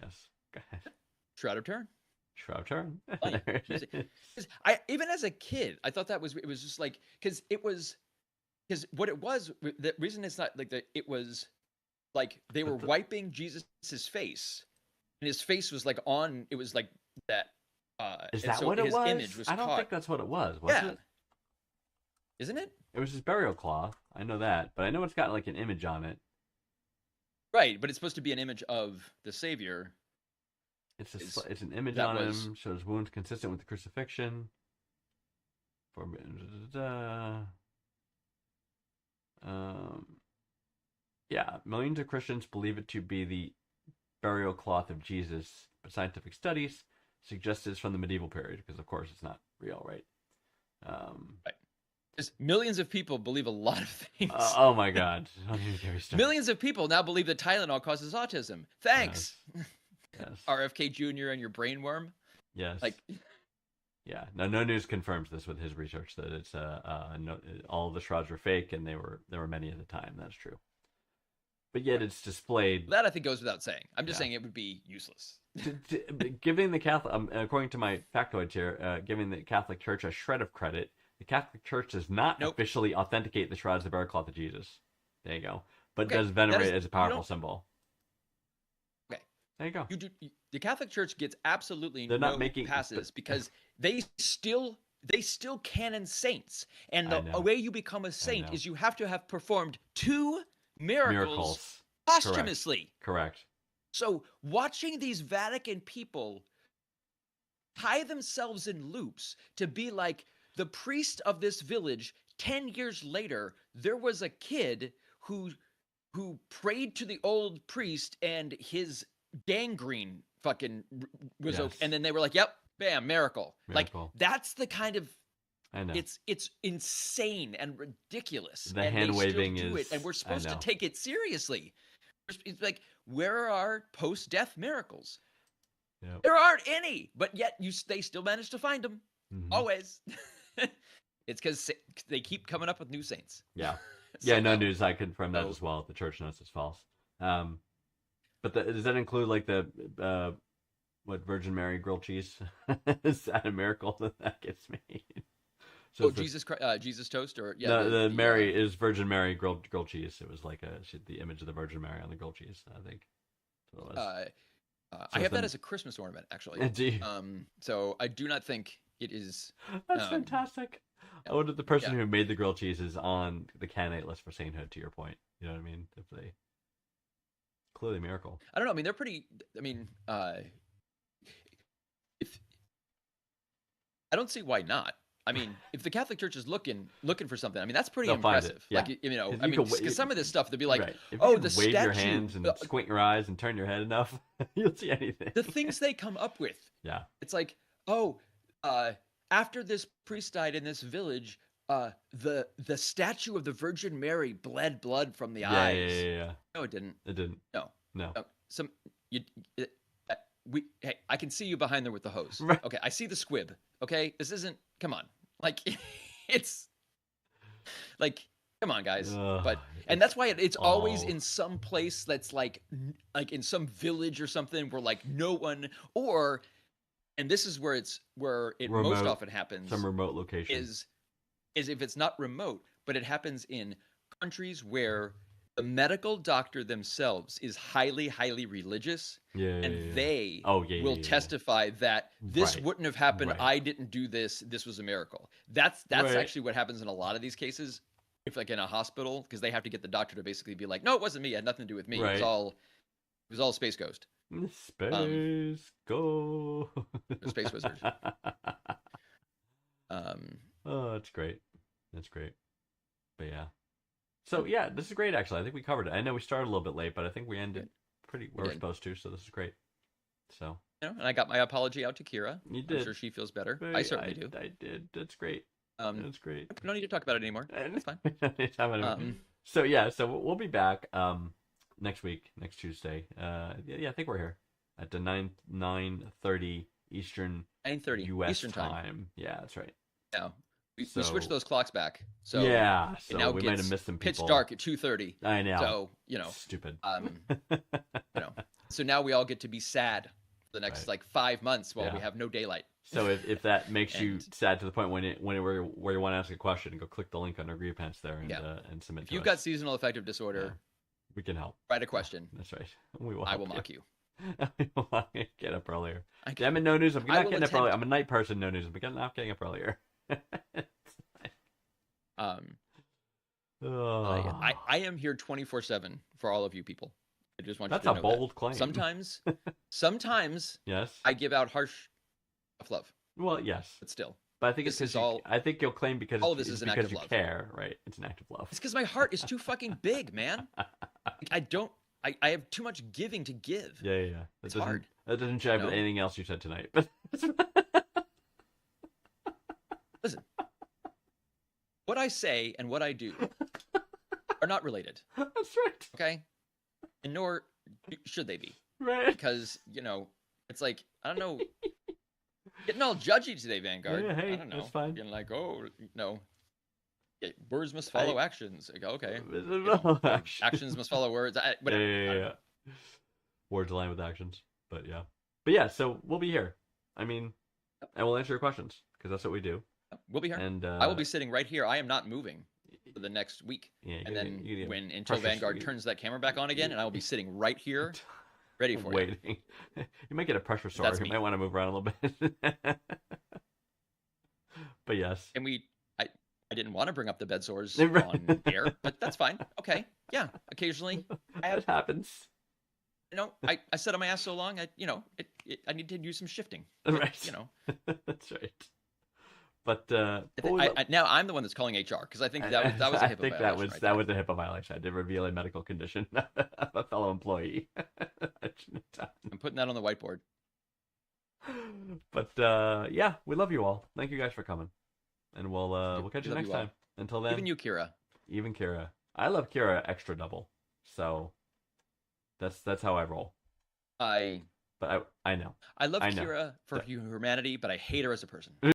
Yes. Go ahead. Shroud of Turin. Shroud turn. Funny. There it Easy. is. 'Cause I even as a kid, I thought it was just like because what it was the reason it's not like it was like they were wiping Jesus's face and his face was like on. It was like that. Is and that so what it his was? image was I don't caught. think that's what it was Yeah. it? Isn't it? It was his burial cloth. I know that, but I know it's got like an image on it. Right, but it's supposed to be an image of the Savior. It's an image that on was- him, shows wounds consistent with the crucifixion. For yeah, millions of Christians believe it to be the burial cloth of Jesus, but scientific studies suggest it's from the medieval period because, of course, it's not real, right? Just millions of people believe a lot of things. Oh my God! Don't even get me started. Millions of people now believe that Tylenol causes autism. Thanks, Yes. RFK Jr. and your brainworm. Yes. Like, Yeah. No news confirms this with his research that it's no, all the shrouds were fake and there were many at the time. That's true. But yet it's displayed. that I think goes without saying. I'm just Yeah. saying it would be useless. Giving the Catholic, according to my factoids here, giving the Catholic Church a shred of credit, the Catholic Church does not Nope. officially authenticate the shrouds of the burial cloth of Jesus. There you go. But Okay, does that venerate is- it as a you powerful don't- symbol. Okay. There you go. The Catholic Church gets absolutely They're no not making- passes because they still canon saints, and I the know. way you become a saint know. is you have to have performed 2 miracles Miracles. posthumously. Correct. So watching these Vatican people tie themselves in loops to be like the priest of this village 10 years later, there was a kid who prayed to the old priest and his gangrene fucking was okay. Yes. And then they were like, yep, bam, miracle. Miracle. Like that's the kind of I know. it's insane and ridiculous. The and they hand still waving do is- it, and we're I supposed to know. take it seriously. It's like, where are our post-death miracles? Yep. There aren't any, but yet they still manage to find them. Mhm. Always. It's because they keep coming up with new saints. Yeah. Yeah, no Somehow. news. I confirm that So- as well. The church knows it's false. But does that include like the what Virgin Mary grilled cheese? Is that a miracle that gets made? So Oh, it's the- Jesus toast, or yeah, the Mary is Virgin Mary grilled cheese. It was like the image of the Virgin Mary on the grilled cheese. I think that's what it was. I have the- that as a Christmas ornament, actually. Do you? So I do not think it is. That's um, fantastic. I wonder if the person who made the grilled cheese is on the candidate list for sainthood. To your point, you know what I mean? If they clearly a miracle. I don't know. I mean, they're pretty. I mean, if I don't see why not. I mean, if the Catholic Church is looking for something, I mean, that's pretty They'll find it, impressive. yeah. Like, you know, 'Cause I you mean, could wa- because some of this stuff, they'll be like, Right. If oh, you the can wave your statue, hands and squint your eyes and turn your head enough, you'll see anything. the things they come up with. Yeah. It's like, oh, after this priest died in this village, the statue of the Virgin Mary bled blood from the eyes. Yeah. No, it didn't. It didn't. No. No. Some hey, I can see you behind there with the hose. Right. Okay, I see the squib. Okay, this isn't. Come on, like it's like, come on, guys. But and that's why it's always all- in some place that's like in some village or something where like no one or, and this is where it most Remote, often happens some remote location. is if it's not remote, but it happens in countries where the medical doctor themselves is highly, highly religious, and they will testify that this Right, wouldn't have happened. right. I didn't do this. This was a miracle. That's Right. actually what happens in a lot of these cases. If like in a hospital, because they have to get the doctor to basically be like, no, it wasn't me. It had nothing to do with me. Right. It was all Space Ghost, Space go. or Space Wizard. Um, Oh, that's great. That's great. But yeah. So yeah, this is great actually. I think we covered it. I know we started a little bit late, but I think we ended pretty where we're did. supposed to, so this is great. So and I got my apology out to Kira. You I'm did. sure she feels better. I certainly do. I did. That's great. That's great. No need to talk about it anymore. It's fine. So yeah, so we'll be back next week, next Tuesday. Yeah, I think we're here at the 9:30 Eastern 9:30 US Eastern time. Yeah, that's right. Now we So- switched those clocks back. So yeah, it so now we might have gets missed some pitch people. dark at 2:30. I know. So you know, Stupid. so now we all get to be sad for the next Right. like 5 months while we Yeah. have no daylight. So if that makes you And- sad to the point where you want to ask a question, go click the link on our Grieveance there and and submit. If to you've us. got seasonal affective disorder, we can help. write a question. That's right. We will. I help will mock you. Get up earlier. I Yeah, I'm in no news. I'm I not will getting up early. attempt. I'm a night person. No news. I'm not getting up earlier. Um, Oh, I am here 24/7 for all of you people. I just want that's you a to know that. bold claim. Sometimes Yes. I give out harsh love, Well, yes. but still, But I think this it's is all. I think you'll claim because all of it's this is an act because of you love. care, right? It's an act of love. It's because my heart is too fucking big, man. Like, I don't. I have too much giving to give. Yeah. That It's doesn't- hard. That doesn't jive with No. anything else you said tonight. But Listen, what I say and what I do are not related. that's right. Okay, and nor should they be, Right. because it's like I don't know. Getting all judgy today, Vanguard. Yeah, hey, I don't know. that's fine. Being like, oh, no. Yeah, words must follow actions. I go, okay. Action. Actions must follow words. Whatever. Yeah. Words align with actions. But yeah, so we'll be here. I mean, and we'll answer your questions because that's what we do. We'll be here. And I will be sitting right here. I am not moving for the next week. Yeah, And then until pressure Vanguard suit. turns that camera back on again, and I will be sitting right here, ready for you. waiting. You might get a pressure sore. That's You me. might want to move around a little bit. But yes. And I didn't want to bring up the bed sores Right. on air, but that's fine. Okay. Yeah. Occasionally, It happens. I sat on my ass so long, I need to use some shifting. Right. That's right. But Now I'm the one that's calling HR because I think that was a HIPAA I think violation. that was a HIPAA violation. I did reveal a medical condition of a fellow employee. I shouldn't have done. I'm putting that on the whiteboard. But yeah, we love you all. Thank you guys for coming, and we'll catch you love next you all. time. Until then, Even you, Kira. even Kira. I love Kira extra double. So that's how I roll. I But I know. love I know. Kira for her humanity, but I hate her as a person.